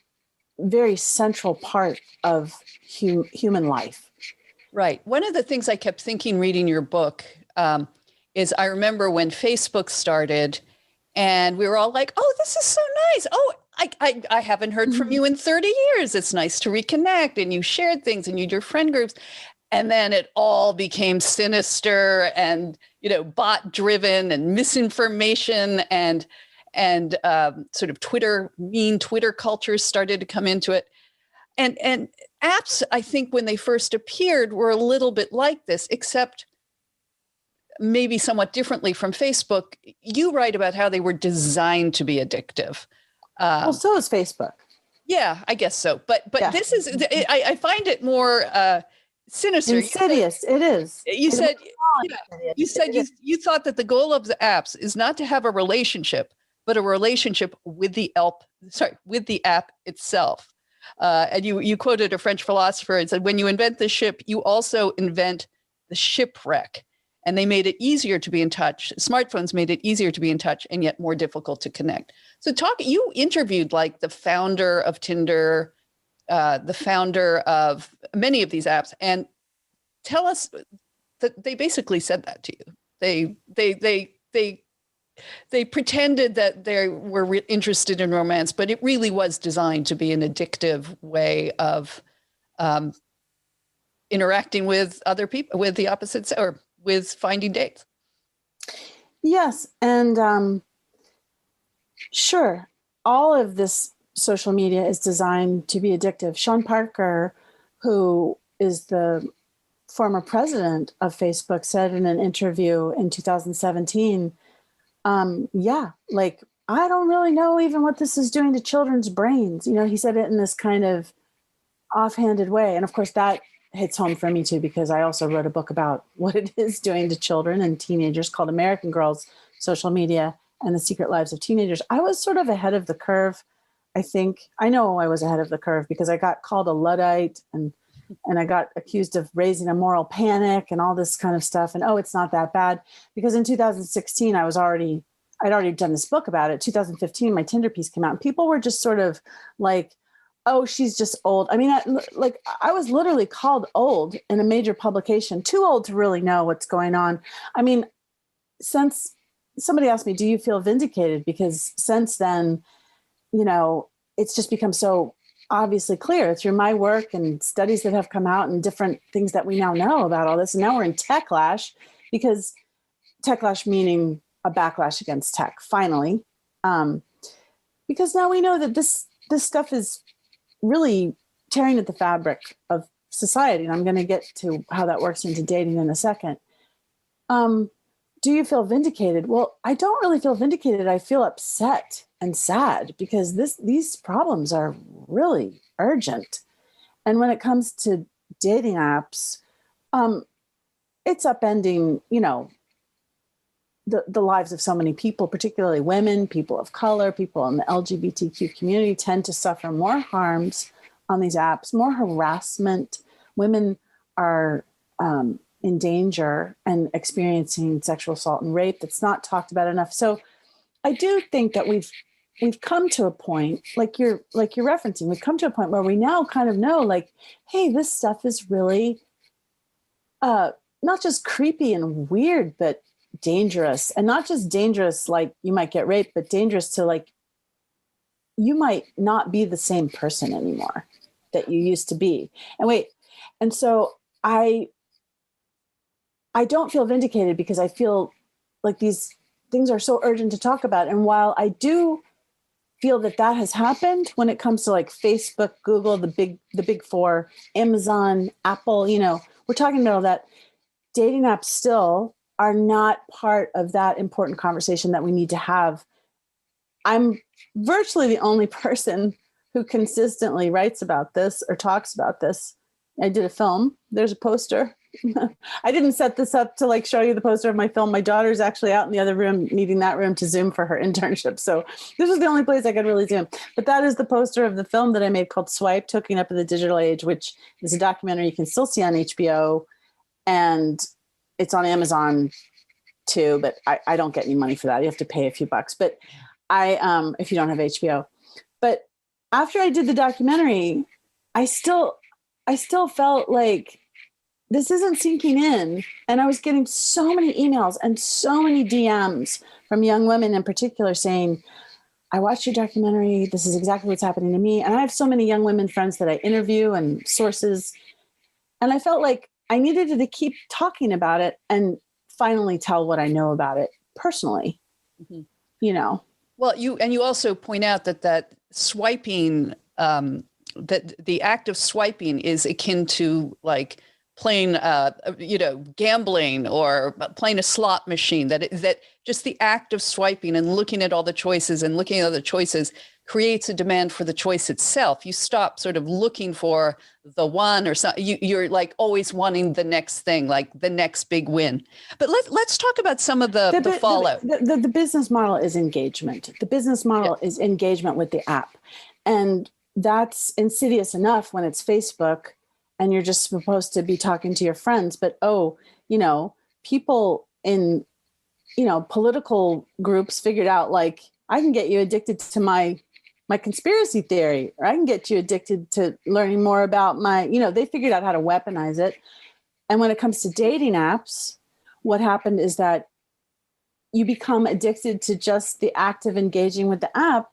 S3: very central part of human life.
S1: Right. One of the things I kept thinking reading your book is I remember when Facebook started and we were all like, oh, this is so nice. Oh, I haven't heard from you in 30 years. It's nice to reconnect. And you shared things and you did your friend groups. And then it all became sinister and, you know, bot driven and misinformation and sort of mean Twitter cultures started to come into it. And apps, I think when they first appeared were a little bit like this, except maybe somewhat differently from Facebook. You write about how they were designed to be addictive.
S3: Well, so is Facebook.
S1: Yeah, I guess so. But yeah. This is, I find it more sinister.
S3: Insidious. It is.
S1: You said you thought that the goal of the apps is not to have a relationship, but a relationship with the app itself. And you quoted a French philosopher and said, when you invent the ship, you also invent the shipwreck. And they made it easier to be in touch. Smartphones made it easier to be in touch and yet more difficult to connect. So you interviewed like the founder of Tinder, the founder of many of these apps, and tell us that they basically said that to you. They pretended that they were interested in romance, but it really was designed to be an addictive way of interacting with other people, with the opposites, or with finding dates.
S3: Yes. And sure, all of this social media is designed to be addictive. Sean Parker, who is the former president of Facebook, said in an interview in 2017, like, I don't really know even what this is doing to children's brains. You know, he said it in this kind of offhanded way. And of course, that hits home for me too, because I also wrote a book about what it is doing to children and teenagers called American Girls, Social Media and the Secret Lives of Teenagers. I was sort of ahead of the curve. I think I know I was ahead of the curve because I got called a Luddite and I got accused of raising a moral panic and all this kind of stuff. And, oh, it's not that bad. Because in 2016, I'd already done this book about it. 2015, my Tinder piece came out and people were just sort of like, oh, she's just old. I mean, I was literally called old in a major publication, too old to really know what's going on. I mean, since somebody asked me, do you feel vindicated? Because since then, you know, it's just become so obviously clear through my work and studies that have come out and different things that we now know about all this. And now we're in techlash, because techlash meaning a backlash against tech, finally. Because now we know that this stuff is really tearing at the fabric of society. And I'm going to get to how that works into dating in a second. Do you feel vindicated? Well, I don't really feel vindicated. I feel upset and sad because these problems are really urgent. And when it comes to dating apps, it's upending, you know, the lives of so many people, particularly women, people of color, people in the LGBTQ community tend to suffer more harms on these apps, more harassment. Women are in danger and experiencing sexual assault and rape that's not talked about enough. So I do think that we've come to a point, like you're referencing, we've come to a point where we now kind of know, like, hey, this stuff is really not just creepy and weird, but dangerous. And not just dangerous like you might get raped, but dangerous to, like, you might not be the same person anymore that you used to be. And so I don't feel vindicated because I feel like these things are so urgent to talk about. And while I do feel that has happened when it comes to, like, Facebook, Google, the big four, Amazon, Apple, you know, we're talking about all that, dating apps still are not part of that important conversation that we need to have. I'm virtually the only person who consistently writes about this or talks about this. I did a film. There's a poster. I didn't set this up to, like, show you the poster of my film. My daughter's actually out in the other room, needing that room to Zoom for her internship. So this was the only place I could really Zoom. But that is the poster of the film that I made called Swiped, Hooking Up in the Digital Age, which is a documentary you can still see on HBO. And it's on Amazon too, but I don't get any money for that. You have to pay a few bucks, but if you don't have HBO. But after I did the documentary, I still felt like this isn't sinking in. And I was getting so many emails and so many DMs from young women in particular saying, I watched your documentary. This is exactly what's happening to me. And I have so many young women friends that I interview and sources. And I felt like I needed to keep talking about it and finally tell what I know about it personally, you know.
S1: Well, you also point out that swiping, that the act of swiping is akin to, like, playing, gambling or playing a slot machine. That just the act of swiping and looking at all the choices and looking at other choices creates a demand for the choice itself. You stop sort of looking for the one or something. You're like always wanting the next thing, like the next big win. But let's talk about some of the fallout.
S3: The business model is engagement. The business model is engagement with the app. And that's insidious enough when it's Facebook and you're just supposed to be talking to your friends. But, people in, political groups figured out, like, I can get you addicted to my conspiracy theory, or I can get you addicted to learning more about they figured out how to weaponize it. And when it comes to dating apps, what happened is that you become addicted to just the act of engaging with the app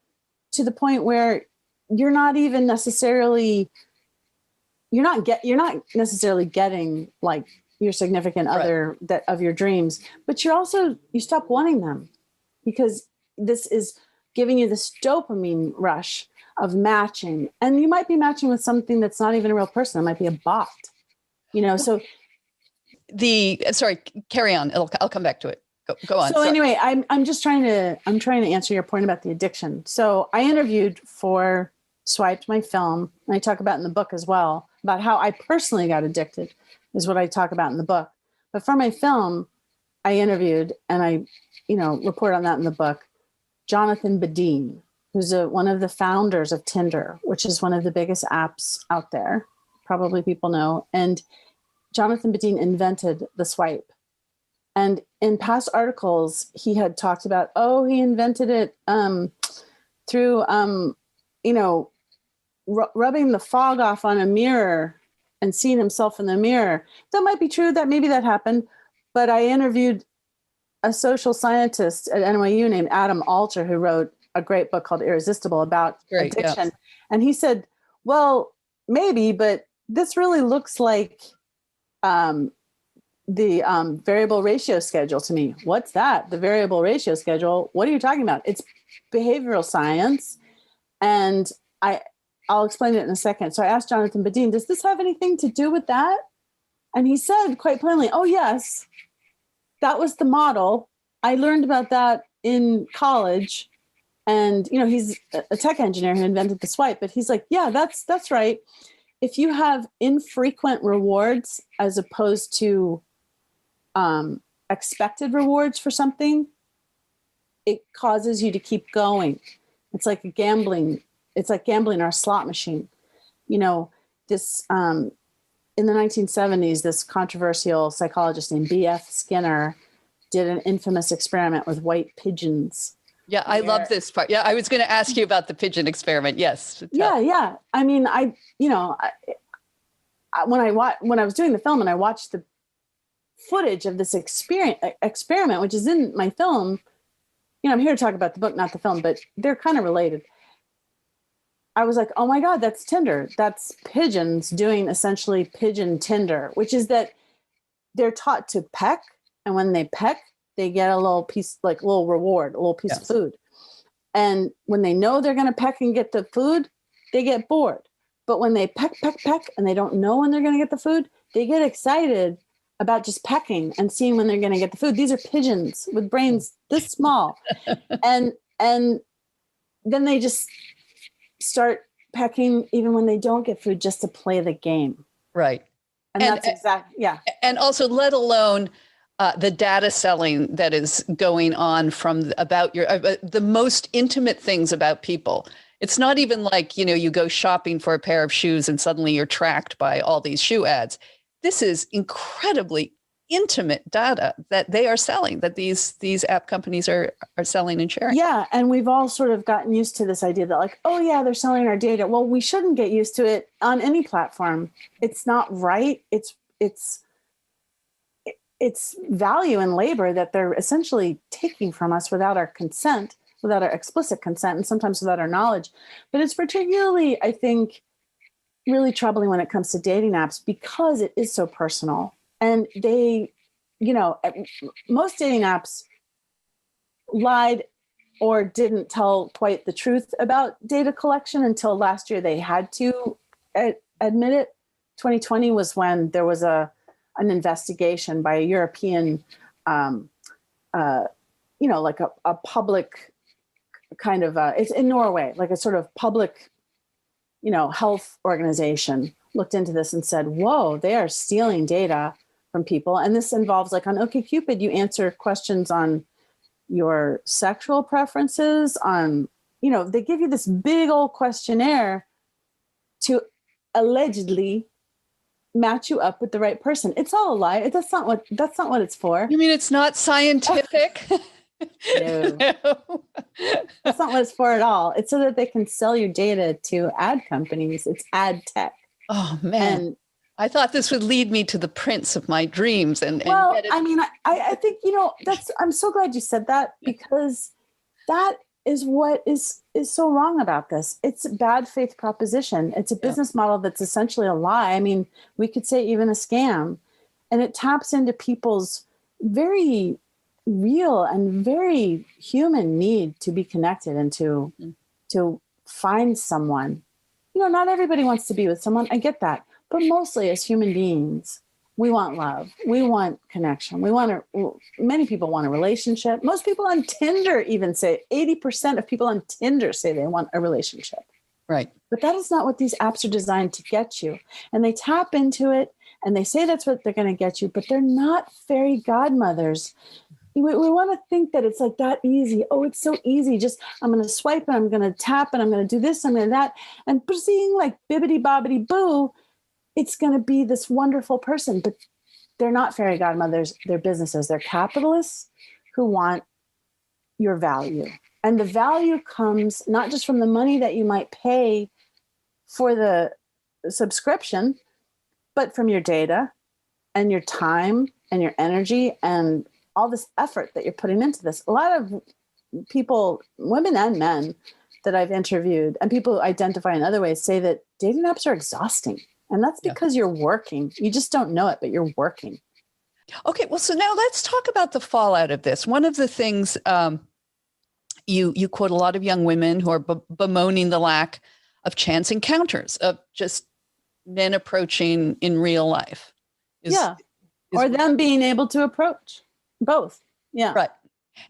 S3: to the point where you're not necessarily getting, like, your significant other that of your dreams, but you stop wanting them because this is giving you this dopamine rush matching. And you might be matching with something that's not even a real person. It might be a bot, so
S1: sorry, carry on. I'll come back to it. Go on.
S3: So anyway, I'm trying to answer your point about the addiction. So I interviewed for Swiped, my film, and I talk about in the book as well about how I personally got addicted is what I talk about in the book. But for my film, I interviewed and I, report on that in the book, Jonathan Badeen, who's one of the founders of Tinder, which is one of the biggest apps out there. Probably people know. And Jonathan Badeen invented the swipe. And in past articles, he had talked about, he invented it through, rubbing the fog off on a mirror and seeing himself in the mirror. That might be true. Maybe that happened. But I interviewed a social scientist at NYU named Adam Alter, who wrote a great book called Irresistible about addiction. Yeah. And he said, well, maybe, but this really looks like the variable ratio schedule to me. What's that? The variable ratio schedule? What are you talking about? It's behavioral science. And I'll explain it in a second. So I asked Jonathan Badeen, does this have anything to do with that? And he said quite plainly, oh, yes, that was the model. I learned about that in college. And, he's a tech engineer who invented the swipe, but he's like, yeah, that's right. If you have infrequent rewards as opposed to expected rewards for something, it causes you to keep going. It's like gambling. It's like gambling or a slot machine. This in the 1970s, this controversial psychologist named B.F. Skinner did an infamous experiment with white pigeons.
S1: Yeah, I love this part. Yeah, I was going to ask you about the pigeon experiment. Yes.
S3: Yeah. I mean, when I was doing the film and I watched the footage of this experiment, which is in my film, I'm here to talk about the book, not the film, but they're kind of related. I was like, oh my God, that's Tinder. That's pigeons doing essentially pigeon Tinder, which is that they're taught to peck. And when they peck, they get a little piece, like a little reward, a little piece of food. And when they know they're going to peck and get the food, they get bored. But when they peck, and they don't know when they're going to get the food, they get excited about just pecking and seeing when they're going to get the food. These are pigeons with brains this small. and then they just start pecking even when they don't get food, just to play the game.
S1: Right.
S3: And that's exactly, yeah.
S1: And also, let alone the data selling that is going on from about the most intimate things about people. It's not even like, you go shopping for a pair of shoes and suddenly you're tracked by all these shoe ads. This is incredibly intimate data that they are selling, that these app companies are selling and sharing.
S3: Yeah. And we've all sort of gotten used to this idea that like, oh yeah, they're selling our data. Well, we shouldn't get used to it on any platform. It's not right. It's value and labor that they're essentially taking from us without our consent, without our explicit consent, and sometimes without our knowledge. But it's particularly, I think, really troubling when it comes to dating apps because it is so personal. And they, most dating apps lied or didn't tell quite the truth about data collection until last year. They had to admit it. 2020 was when there was an investigation by a European, like a public kind of, it's in Norway, like a sort of public, health organization looked into this and said, whoa, they are stealing data from people. And this involves, like on OkCupid, you answer questions on your sexual preferences, on, they give you this big old questionnaire to allegedly match you up with the right person. It's all a lie. That's not what it's for.
S1: You mean it's not scientific?
S3: No. That's not what it's for at all. It's so that they can sell your data to ad companies. It's ad tech.
S1: Oh man. And I thought this would lead me to the prince of my dreams. I
S3: think, I'm so glad you said that, because that is what is so wrong about this. It's a bad faith proposition. It's a business model that's essentially a lie. I mean, we could say even a scam, and it taps into people's very real and very human need to be connected and to find someone, not everybody wants to be with someone. I get that. But mostly as human beings, we want love. We want connection. Many people want a relationship. Most people on Tinder even say 80% of people on Tinder say they want a relationship.
S1: Right.
S3: But that is not what these apps are designed to get you. And they tap into it and they say that's what they're going to get you, but they're not fairy godmothers. We want to think that it's like that easy. Oh, it's so easy. Just I'm going to swipe and I'm going to tap and I'm going to do this, I'm going to that. And seeing like bibbity bobbity boo, it's going to be this wonderful person. But they're not fairy godmothers. They're businesses. They're capitalists who want your value. And the value comes not just from the money that you might pay for the subscription, but from your data and your time and your energy and all this effort that you're putting into this. A lot of people, women and men that I've interviewed and people who identify in other ways say that dating apps are exhausting. And that's because you're working. You just don't know it, but you're working.
S1: Okay. Well, so now let's talk about the fallout of this. One of the things you quote a lot of young women who are bemoaning the lack of chance encounters, of just men approaching in real life.
S3: Or them being able to approach both. Yeah.
S1: Right.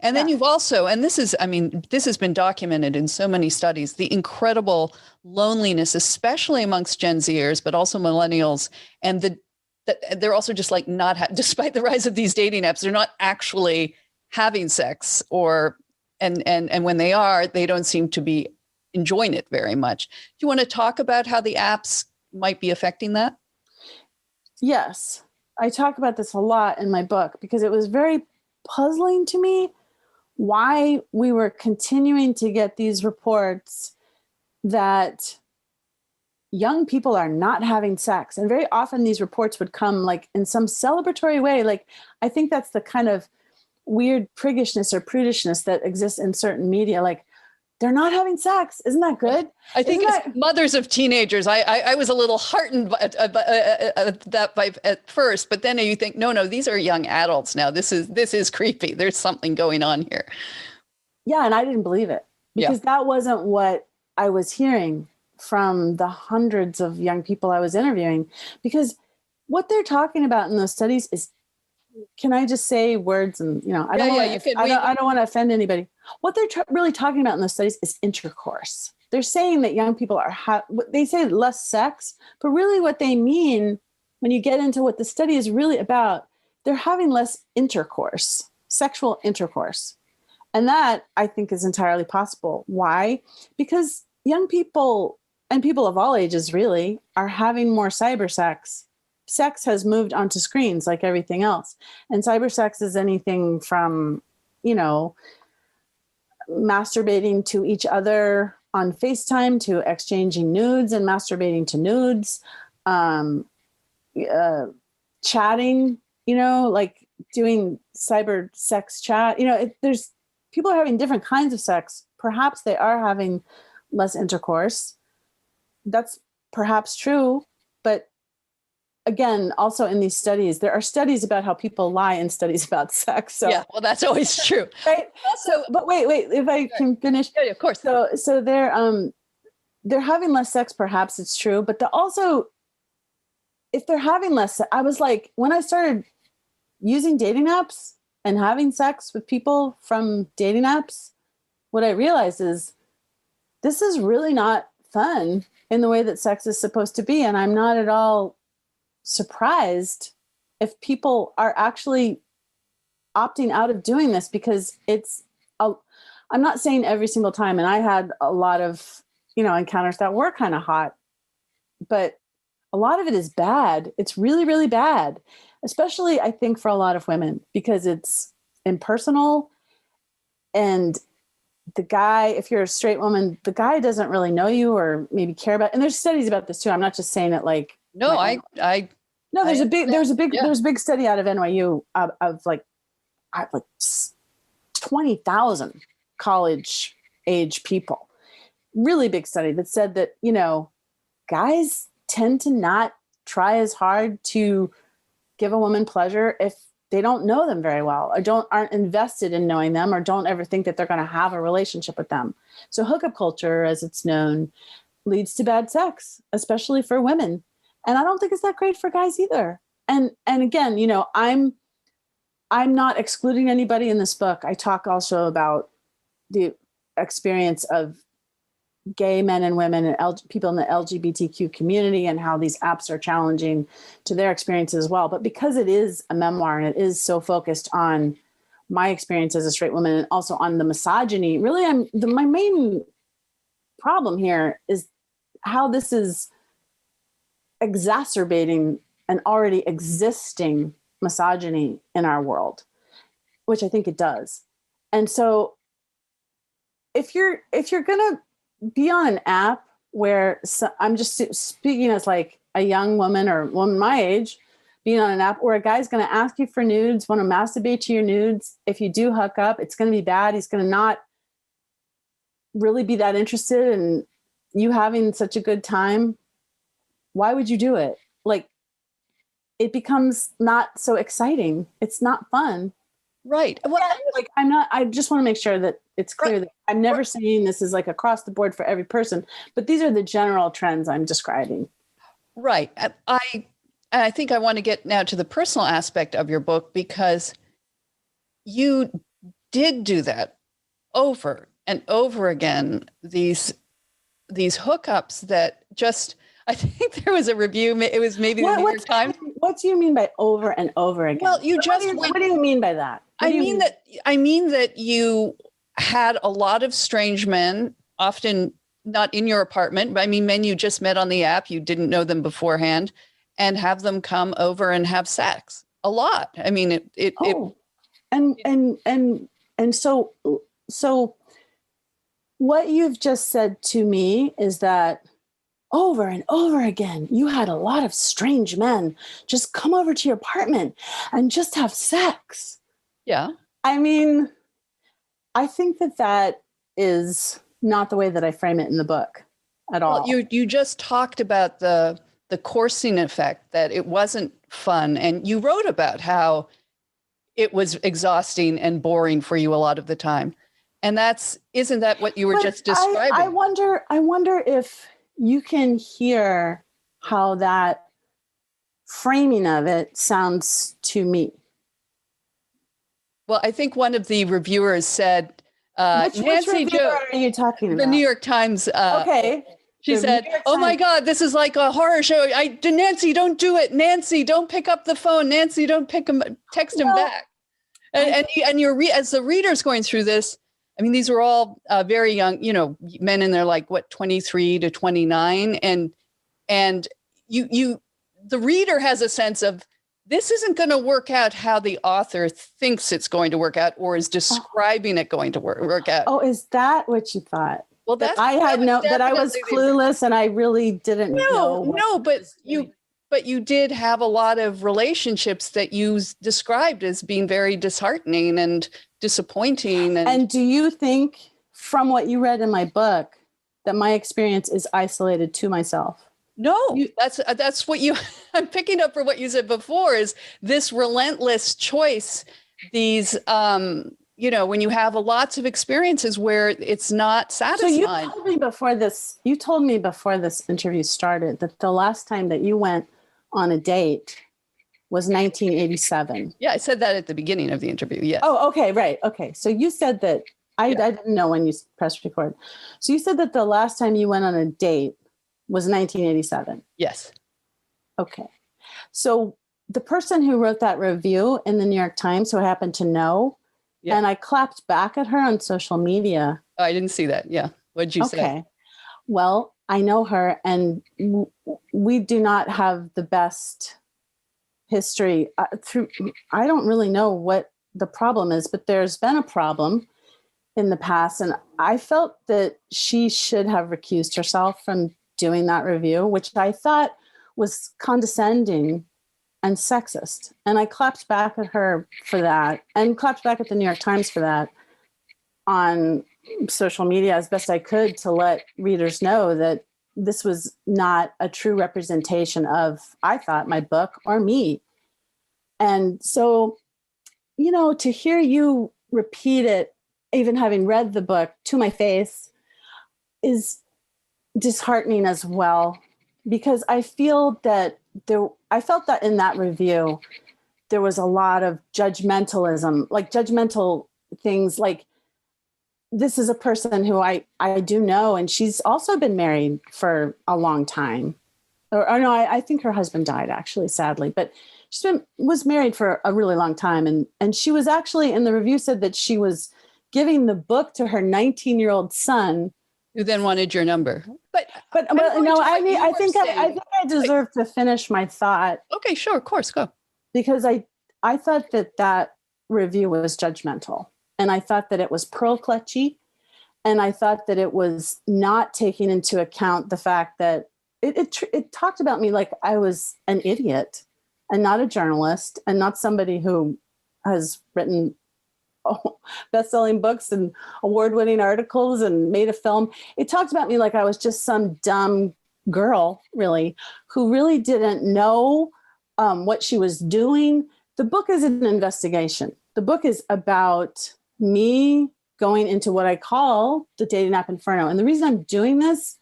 S1: And then you've also, and this has been documented in so many studies, the incredible loneliness, especially amongst Gen Zers, but also millennials. And they're also just like despite the rise of these dating apps, they're not actually having sex and when they are, they don't seem to be enjoying it very much. Do you want to talk about how the apps might be affecting that?
S3: Yes. I talk about this a lot in my book because it was very puzzling to me why we were continuing to get these reports that young people are not having sex. And very often these reports would come like in some celebratory way. Like, I think that's the kind of weird priggishness or prudishness that exists in certain media. Like, they're not having sex. Isn't that good?
S1: I think it's mothers of teenagers. I was a little heartened by that at first, but then you think, no, these are young adults now. This is creepy. There's something going on here.
S3: Yeah, and I didn't believe it because that wasn't what I was hearing from the hundreds of young people I was interviewing. Because what they're talking about in those studies is, can I just say words? And I don't want to offend anybody. What they're really talking about in those studies is intercourse. They're saying that young people they say less sex, but really what they mean when you get into what the study is really about, they're having less intercourse, sexual intercourse. And that I think is entirely possible. Why? Because young people and people of all ages really are having more cyber sex. Sex has moved onto screens like everything else. And cyber sex is anything from, masturbating to each other on FaceTime to exchanging nudes and masturbating to nudes, chatting, like doing cyber sex chat. There's people are having different kinds of sex. Perhaps they are having less intercourse. That's perhaps true, but again, also in these studies, there are studies about how people lie and studies about sex. So,
S1: yeah, well, that's always true.
S3: Right. So, but wait, if I can finish.
S1: Yeah, of course.
S3: So they're having less sex, perhaps it's true, but also if they're having less, I was like, when I started using dating apps and having sex with people from dating apps, what I realized is this is really not fun in the way that sex is supposed to be. And I'm not at all surprised if people are actually opting out of doing this because I'm not saying every single time. And I had a lot of, encounters that were kind of hot, but a lot of it is bad. It's really, really bad, especially I think for a lot of women because it's impersonal. And the guy, if you're a straight woman, the guy doesn't really know you or maybe care about, and there's studies about this too. I'm not just saying it like,
S1: no,
S3: there's a big study out of NYU of like 20,000 college age people, really big study that said that, guys tend to not try as hard to give a woman pleasure if they don't know them very well, or aren't invested in knowing them, or don't ever think that they're going to have a relationship with them. So hookup culture, as it's known, leads to bad sex, especially for women. And I don't think it's that great for guys either. And again, I'm not excluding anybody in this book. I talk also about the experience of gay men and women and people in the LGBTQ community, and how these apps are challenging to their experiences as well. But because it is a memoir and it is so focused on my experience as a straight woman and also on the misogyny, really my main problem here is how this is exacerbating an already existing misogyny in our world, which I think it does. And so if you're going to be on an app where I'm just speaking as like a young woman or woman my age, being on an app where a guy's going to ask you for nudes, want to masturbate to your nudes. If you do hook up, it's going to be bad. He's going to not really be that interested in you having such a good time. Why would you do it? Like, it becomes not so exciting. It's not fun.
S1: Right. Well,
S3: I just want to make sure that it's clear that I'm never saying this is like across the board for every person, but these are the general trends I'm describing.
S1: Right. I think I want to get now to the personal aspect of your book, because you did do that over and over again, these hookups that just, I think there was a review, it was maybe the New York Times.
S3: What do you mean by over and over again?
S1: Well,
S3: what do you mean by that?
S1: I mean that you had a lot of strange men, often not in your apartment, but I mean men you just met on the app, you didn't know them beforehand, and have them come over and have sex a lot. I mean,
S3: so what you've just said to me is that over and over again, you had a lot of strange men just come over to your apartment and just have sex.
S1: Yeah.
S3: I mean, I think that is not the way that I frame it in the book at all.
S1: Well, you just talked about the coursing effect, that it wasn't fun. And you wrote about how it was exhausting and boring for you a lot of the time. And isn't that what you were just describing?
S3: I wonder if you can hear how that framing of it sounds to me.
S1: Well, I think one of the reviewers said,
S3: which reviewer are you talking about?
S1: The New York Times.
S3: Okay.
S1: She said, "Oh my God, this is like a horror show. Nancy, don't do it. Nancy, don't pick up the phone. Nancy, don't text him back." And as the reader's going through this, I mean, these were all very young, men in their 23 to 29, and the reader has a sense of, this isn't going to work out how the author thinks it's going to work out, or is describing it going to work out.
S3: Oh, is that what you thought?
S1: Well,
S3: that I was clueless and I really didn't know.
S1: No, but you did have a lot of relationships that you described as being very disheartening and disappointing.
S3: And do you think, from what you read in my book, that my experience is isolated to myself?
S1: No, that's what I'm picking up for what you said before, is this relentless choice, these, when you have lots of experiences where it's not satisfying. So you told me before this interview started that the last time that you went on a date was 1987. Yeah, I said that at the beginning of the interview. Yes.
S3: Oh, okay, right. Okay. So you said that, I didn't know when you pressed record. So you said that the last time you went on a date was 1987.
S1: Yes.
S3: Okay. So the person who wrote that review in the New York Times, who I happen to know, and I clapped back at her on social media.
S1: Oh, I didn't see that. Yeah. What'd you say?
S3: Okay. Well, I know her, and we do not have the best history. I don't really know what the problem is, but there's been a problem in the past, and I felt that she should have recused herself from doing that review, which I thought was condescending and sexist. And I clapped back at her for that, and clapped back at the New York Times for that on social media as best I could, to let readers know that this was not a true representation of, I thought, my book or me. And so to hear you repeat it, even having read the book to my face, is disheartening as well, because I feel that I felt that in that review, there was a lot of judgmentalism, like judgmental things, like this is a person who I do know, and she's also been married for a long time. Or no, I think her husband died, actually, sadly, but was married for a really long time. And she was actually, in the review, said that she was giving the book to her 19-year-old son,
S1: who then wanted your number. But
S3: no, I think I deserve to finish my thought.
S1: Okay, sure, of course, go.
S3: Because I thought that review was judgmental, and I thought that it was pearl clutchy, and I thought that it was not taking into account the fact that it talked about me like I was an idiot and not a journalist and not somebody who has written best-selling books and award-winning articles and made a film. It talked about me like I was just some dumb girl, really, who really didn't know what she was doing. The book is an investigation. The book is about me going into what I call the Dating App Inferno. And the reason I'm doing this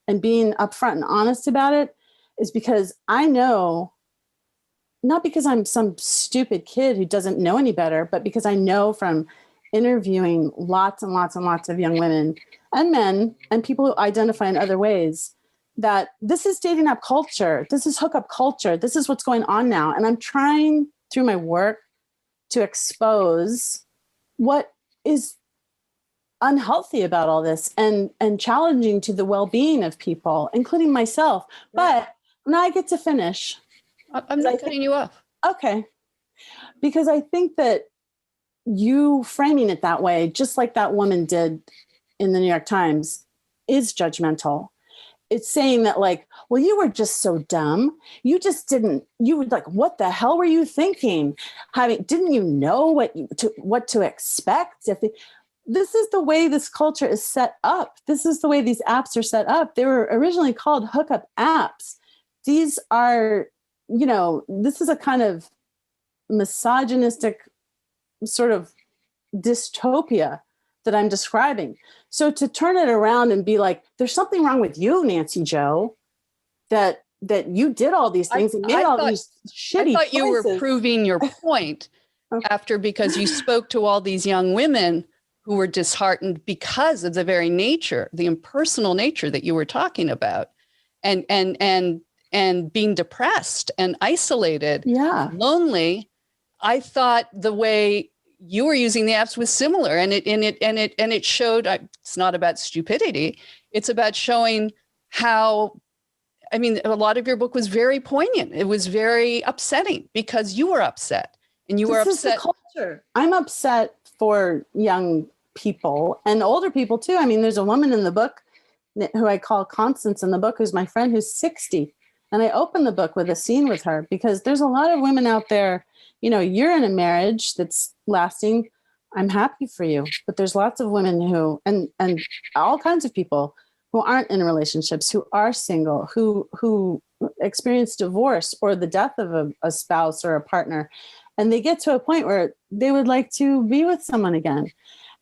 S3: and being upfront and honest about it is because I know, not because I'm some stupid kid who doesn't know any better, but because I know from interviewing lots and lots and lots of young women and men and people who identify in other ways, that this is dating app culture. This is hookup culture. This is what's going on now. And I'm trying through my work to expose what is unhealthy about all this and challenging to the well-being of people, including myself. But now I get to finish.
S1: I'm not cutting you off.
S3: Okay. Because I think that you framing it that way, just like that woman did in the New York Times, is judgmental. It's saying that, like, well, you were just so dumb. You were like, what the hell were you thinking? Didn't you know what to expect? This is the way this culture is set up. This is the way these apps are set up. They were originally called hookup apps. These are, this is a kind of misogynistic sort of dystopia that I'm describing. So to turn it around and be like, there's something wrong with you, Nancy Jo, that you did all these things and made all these shitty
S1: I thought you
S3: choices.
S1: were proving your point because you spoke to all these young women who were disheartened because of the very nature, the impersonal nature that you were talking about, and being depressed and isolated, lonely. I thought the way you were using the apps was similar, and it showed. It's not about stupidity; it's about showing how. I mean, a lot of your book was very poignant. It was very upsetting because you were upset, and you were upset. This is the
S3: culture. I'm upset for young people and older people too. I mean, there's a woman in the book who I call Constance in the book, who's my friend, who's 60. And I open the book with a scene with her because there's a lot of women out there, you're in a marriage that's lasting. I'm happy for you. But there's lots of women who, and all kinds of people who aren't in relationships, who are single, who experience divorce or the death of a spouse or a partner. And they get to a point where they would like to be with someone again.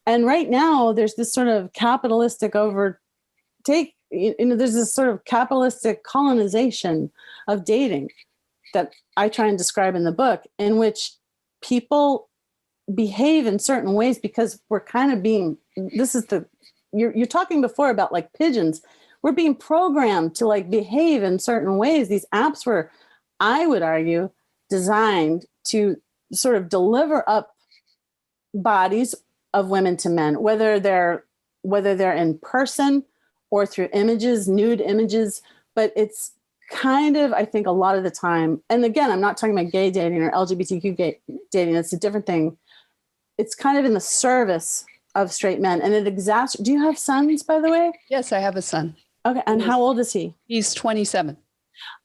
S3: And right now there's this sort of capitalistic overtake, there's this sort of capitalistic colonization of dating that I try and describe in the book, in which people behave in certain ways because we're kind of being, you're talking before about like pigeons. We're being programmed to like behave in certain ways. These apps were, I would argue, designed to sort of deliver up bodies of women to men, whether they're in person or through images, nude images. But it's kind of, I think a lot of the time, and again, I'm not talking about gay dating or LGBTQ dating, it's a different thing. It's kind of in the service of straight men. And it do you have sons, by the way?
S1: Yes, I have a son.
S3: Okay. And how old is he?
S1: He's 27.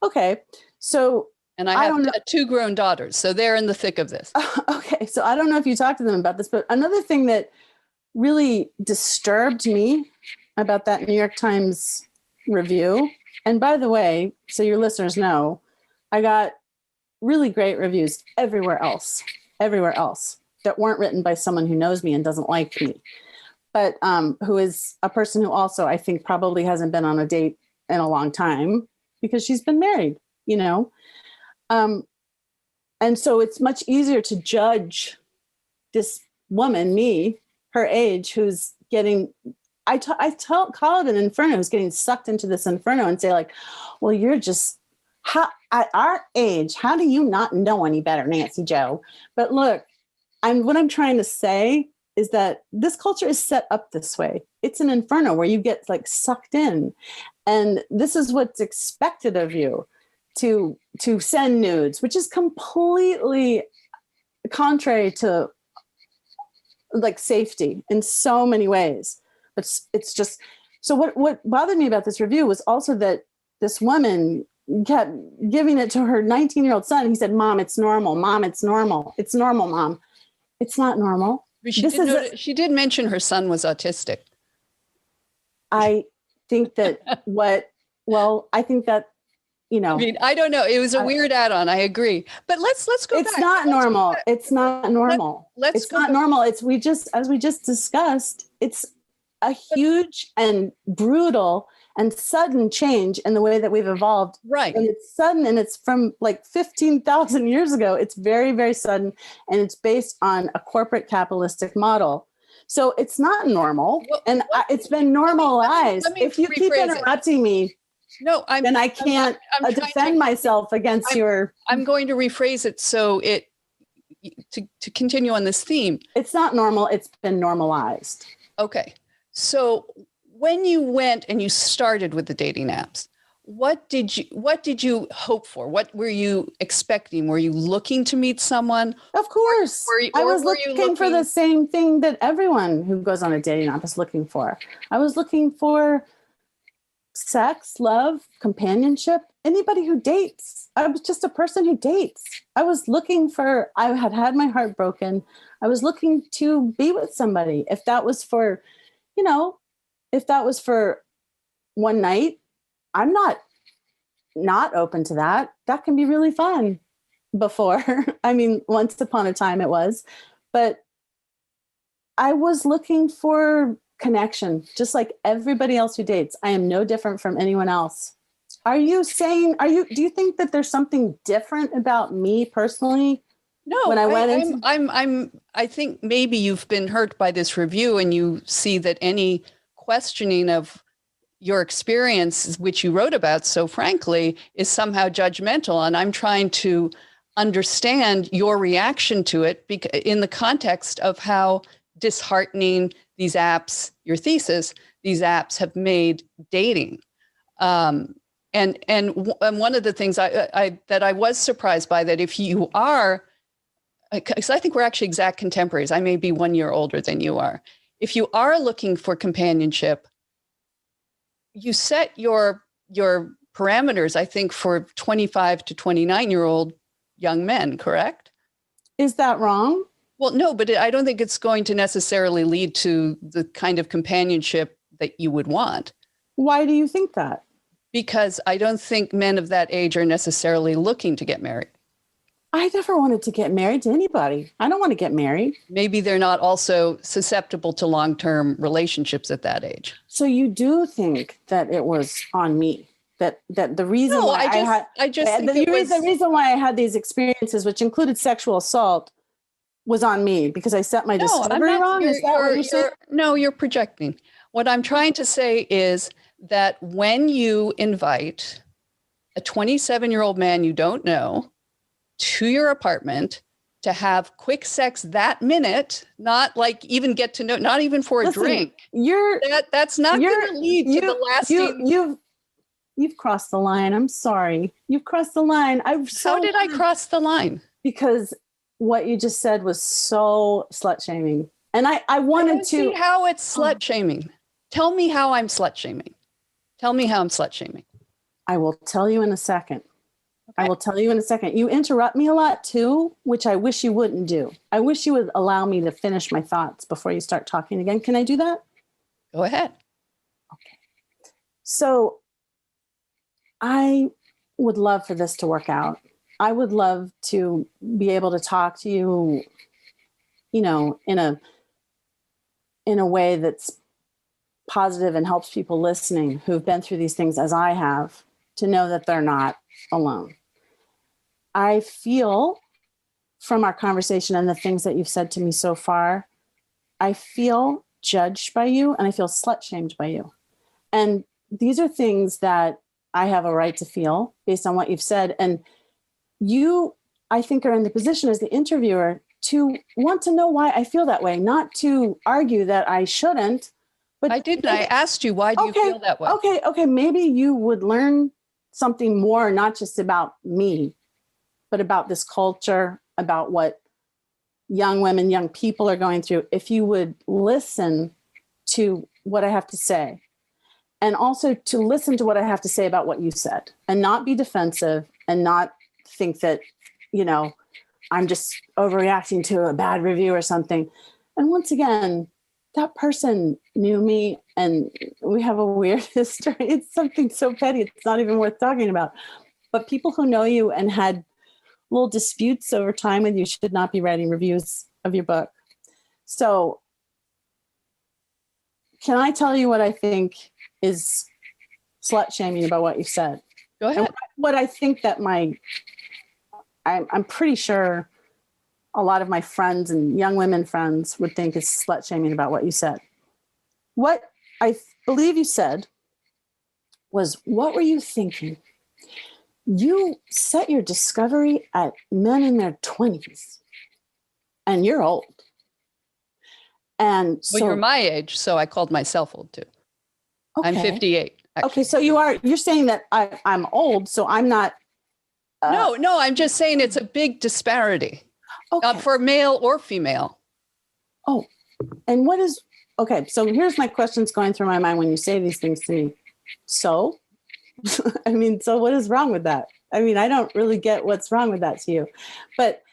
S3: Okay. So,
S1: and I have two grown daughters, so they're in the thick of this.
S3: Okay. So I don't know if you talked to them about this, but another thing that really disturbed me about that New York Times review, and by the way, so your listeners know, I got really great reviews everywhere else. that weren't written by someone who knows me and doesn't like me, but who is a person who also, I think, probably hasn't been on a date in a long time because she's been married, you know? And so it's much easier to judge this woman, me, her age, who's getting, call it an inferno, who's getting sucked into this inferno, and say like, well, you're just, at our age, how do you not know any better, Nancy Joe? But look, what I'm trying to say is that this culture is set up this way. It's an inferno where you get like sucked in, and this is what's expected of you, to send nudes, which is completely contrary to like safety in so many ways. But it's just, so what bothered me about this review was also that this woman kept giving it to her 19-year-old son. He said, Mom, it's normal. Mom, it's normal. It's normal, Mom. It's not normal.
S1: She did mention her son was autistic.
S3: I think that I think that, you know,
S1: I mean, I don't know. It was a weird add-on. I agree. But let's go back.
S3: It's not normal. It's not normal. It's not normal. It's as we just discussed, it's a huge and brutal and sudden change in the way that we've evolved.
S1: Right.
S3: And it's sudden, and it's from like 15,000 years ago. It's very, very sudden, and it's based on a corporate capitalistic model. So it's not normal, and it's been normalized. If you keep interrupting me, no, then I can't defend myself against your.
S1: I'm going to rephrase it so to continue on this theme.
S3: It's not normal. It's been normalized.
S1: Okay. So when you went and you started with the dating apps, what did you hope for? What were you expecting? Were you looking to meet someone?
S3: Of course. I was looking for the same thing that everyone who goes on a dating app is looking for. I was looking for sex, love, companionship, anybody who dates. I was just a person who dates. I had my heart broken. I was looking to be with somebody. If that was for, one night, I'm not open to that. That can be really fun before. I mean, once upon a time it was, but I was looking for connection, just like everybody else who dates. I am no different from anyone else. Do you think that there's something different about me personally?
S1: No, I think maybe you've been hurt by this review and you see that any questioning of your experience, which you wrote about so frankly, is somehow judgmental. And I'm trying to understand your reaction to it in the context of how disheartening these apps, your thesis, these apps have made dating. And one of the things that I was surprised by, that if you are, because I think we're actually exact contemporaries. I may be 1 year older than you are. If you are looking for companionship, you set your parameters, I think, for 25 to 29-year-old young men, correct?
S3: Is that wrong?
S1: Well, no, but I don't think it's going to necessarily lead to the kind of companionship that you would want.
S3: Why do you think that?
S1: Because I don't think men of that age are necessarily looking to get married.
S3: I never wanted to get married to anybody. I don't want to get married.
S1: Maybe they're not also susceptible to long-term relationships at that age.
S3: So you do think that it was on me? That the reason why the reason why I had these experiences, which included sexual assault, was on me because I set my discovery wrong? Is that what you're saying?
S1: No, you're projecting. What I'm trying to say is that when you invite a 27-year-old man you don't know to your apartment to have quick sex that minute, not like even get to know, not even for a drink, that's not going to lead to the lasting.
S3: You've crossed the line. I'm sorry. You've crossed the line.
S1: How did I cross the line?
S3: Because what you just said was so slut shaming. And I wanted to
S1: see how it's slut shaming. Tell me how I'm slut shaming. Tell me how I'm slut shaming.
S3: I will tell you in a second. Okay. I will tell you in a second. You interrupt me a lot too, which I wish you wouldn't do. I wish you would allow me to finish my thoughts before you start talking again. Can I do that?
S1: Go ahead.
S3: Okay. So I would love for this to work out. I would love to be able to talk to you you know, in a way that's positive and helps people listening who've been through these things as I have, to know that they're not alone. I feel from our conversation and the things that you've said to me so far, I feel judged by you and I feel slut shamed by you. And these are things that I have a right to feel based on what you've said. And you, I think, are in the position as the interviewer to want to know why I feel that way, not to argue that I shouldn't. But
S1: I didn't. I asked you, why do you feel that way?
S3: Okay. Maybe you would learn something more, not just about me, but about this culture, about what young women, young people are going through. If you would listen to what I have to say, and also to listen to what I have to say about what you said, and not be defensive and not think that, you know, I'm just overreacting to a bad review or something. And once again, that person knew me and we have a weird history. It's something so petty, it's not even worth talking about. But people who know you and had little disputes over time with you should not be writing reviews of your book. So can I tell you what I think is slut shaming about what you said?
S1: Go ahead.
S3: And what I think that I'm pretty sure a lot of my friends and young women friends would think is slut shaming about what you said. What I believe you said was, what were you thinking? You set your discovery at men in their 20s and you're old. And so,
S1: well, you're my age, so I called myself old too. Okay. I'm 58. Actually.
S3: Okay, so you're saying that I'm old, so I'm not.
S1: No, I'm just saying it's a big disparity.
S3: Okay.
S1: For male or female.
S3: Oh, and what is, okay, so here's my questions going through my mind when you say these things to me. So, I mean, so what is wrong with that? I mean, I don't really get what's wrong with that to you. But,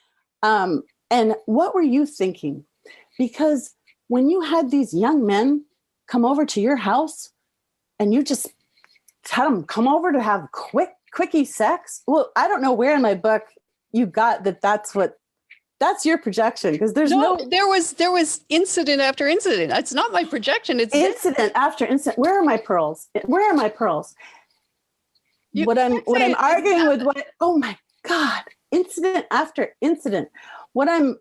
S3: and what were you thinking? Because when you had these young men come over to your house and you just had them come over to have quickie sex. Well, I don't know where in my book you got that's your projection, because there was incident after incident. It's not my projection. It's incident after incident. Where are my pearls? Where are my pearls? What I'm arguing with, oh my God, incident after incident. What I'm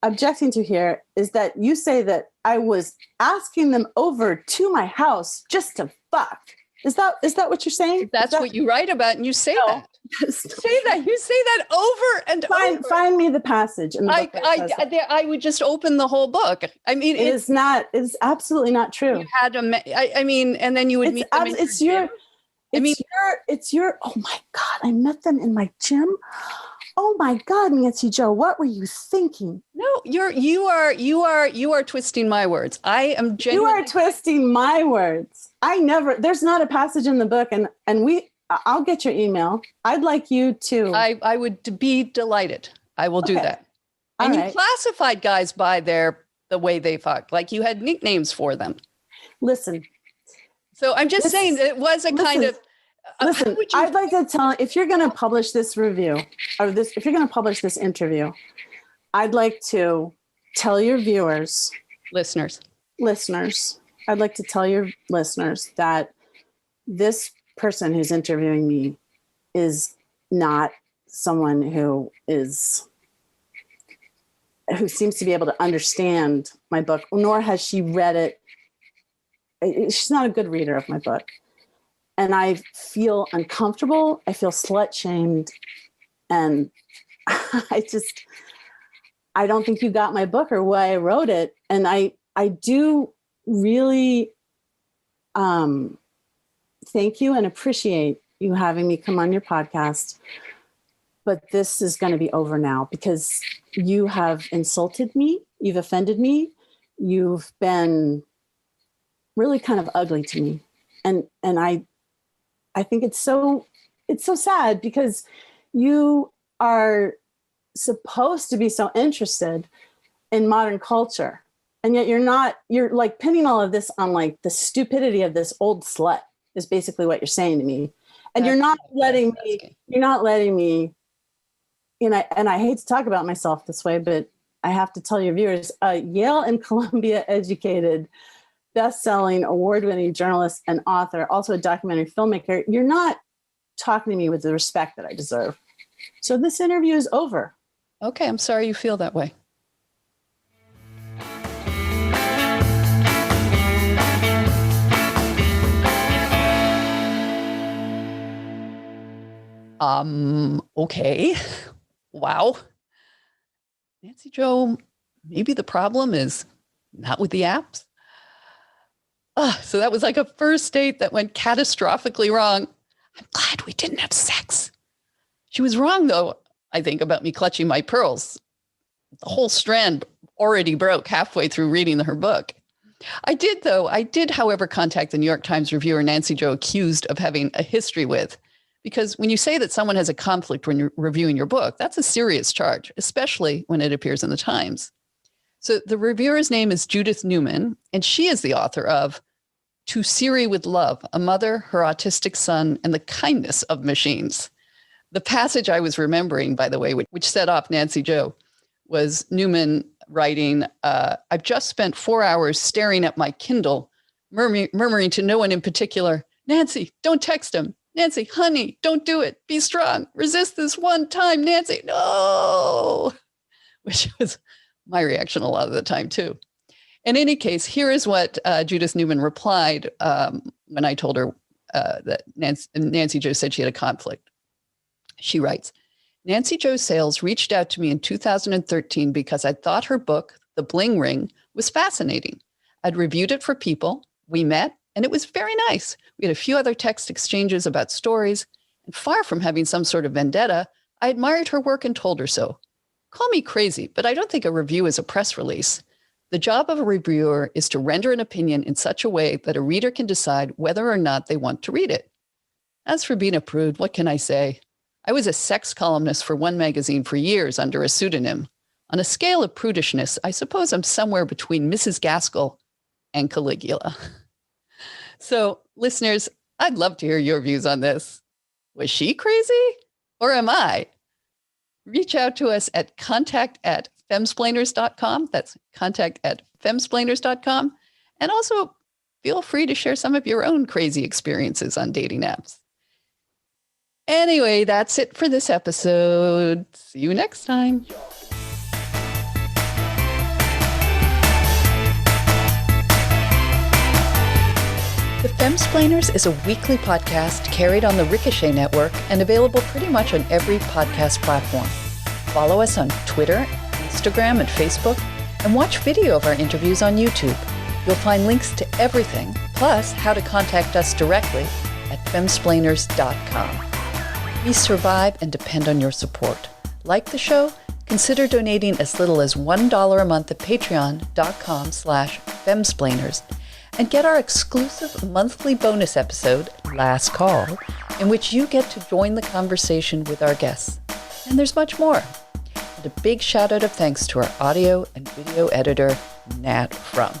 S3: objecting to here is that you say that I was asking them over to my house just to fuck. Is that what you're saying?
S1: That's what you write about, and you say that. You say that over and over.
S3: Find me the passage in the book.
S1: I would just open the whole book. I mean,
S3: it's absolutely not true.
S1: You had and then you would meet them.
S3: It's your. Oh my God! I met them in my gym. Oh my God, Nancy Jo, what were you thinking?
S1: No, you are twisting my words. I am genuinely.
S3: You are twisting my words. There's not a passage in the book, and I'll get your email. I'd like you to.
S1: I would be delighted. I will do that. And you classified guys by the way they fuck, like you had nicknames for them.
S3: Listen.
S1: So I'm just saying that it was a kind of.
S3: Listen, I'd like to tell, if you're going to publish this review if you're going to publish this interview, I'd like to tell your listeners, I'd like to tell your listeners that this person who's interviewing me is not someone who seems to be able to understand my book, nor has she read it. She's not a good reader of my book. And I feel uncomfortable. I feel slut shamed. And I don't think you got my book or why I wrote it. And I do really thank you and appreciate you having me come on your podcast. But this is going to be over now because you have insulted me. You've offended me. You've been really kind of ugly to me. And I think it's so sad because you are supposed to be so interested in modern culture. And yet you're like pinning all of this on like the stupidity of this old slut is basically what you're saying to me. And you're not letting me, and I hate to talk about myself this way, but I have to tell your viewers, Yale and Columbia educated, best-selling, award-winning journalist and author, also a documentary filmmaker, you're not talking to me with the respect that I deserve. So this interview is over.
S1: Okay, I'm sorry you feel that way. Okay. Wow. Nancy Jo, maybe the problem is not with the apps. So that was like a first date that went catastrophically wrong. I'm glad we didn't have sex. She was wrong, though, I think, about me clutching my pearls. The whole strand already broke halfway through reading her book. I did, however, contact the New York Times reviewer Nancy Jo accused of having a history with. Because when you say that someone has a conflict when you're reviewing your book, that's a serious charge, especially when it appears in the Times. So the reviewer's name is Judith Newman, and she is the author of To Siri with Love, A Mother, Her Autistic Son, and the Kindness of Machines. The passage I was remembering, by the way, which set off Nancy Jo, was Newman writing, I've just spent 4 hours staring at my Kindle, murmuring to no one in particular, Nancy, don't text him. Nancy, honey, don't do it. Be strong. Resist this one time, Nancy. No, which was my reaction a lot of the time, too. In any case, here is what Judith Newman replied when I told her that Nancy Jo said she had a conflict. She writes, Nancy Jo Sales reached out to me in 2013 because I thought her book, The Bling Ring, was fascinating. I'd reviewed it for People. We met, and it was very nice. We had a few other text exchanges about stories, and far from having some sort of vendetta, I admired her work and told her so. Call me crazy, but I don't think a review is a press release. The job of a reviewer is to render an opinion in such a way that a reader can decide whether or not they want to read it. As for being a prude, what can I say? I was a sex columnist for one magazine for years under a pseudonym. On a scale of prudishness, I suppose I'm somewhere between Mrs. Gaskell and Caligula. So, listeners, I'd love to hear your views on this. Was she crazy? Or am I? Reach out to us at contact@femsplainers.com. That's contact@femsplainers.com. And also feel free to share some of your own crazy experiences on dating apps. Anyway, that's it for this episode. See you next time. The Femsplainers is a weekly podcast carried on the Ricochet Network and available pretty much on every podcast platform. Follow us on Twitter, Instagram, and Facebook, and watch video of our interviews on YouTube. You'll find links to everything, plus how to contact us directly at femsplainers.com. We survive and depend on your support. Like the show? Consider donating as little as $1 a month at patreon.com/femsplainers. And get our exclusive monthly bonus episode, Last Call, in which you get to join the conversation with our guests. And there's much more. And a big shout out of thanks to our audio and video editor, Nat Frum.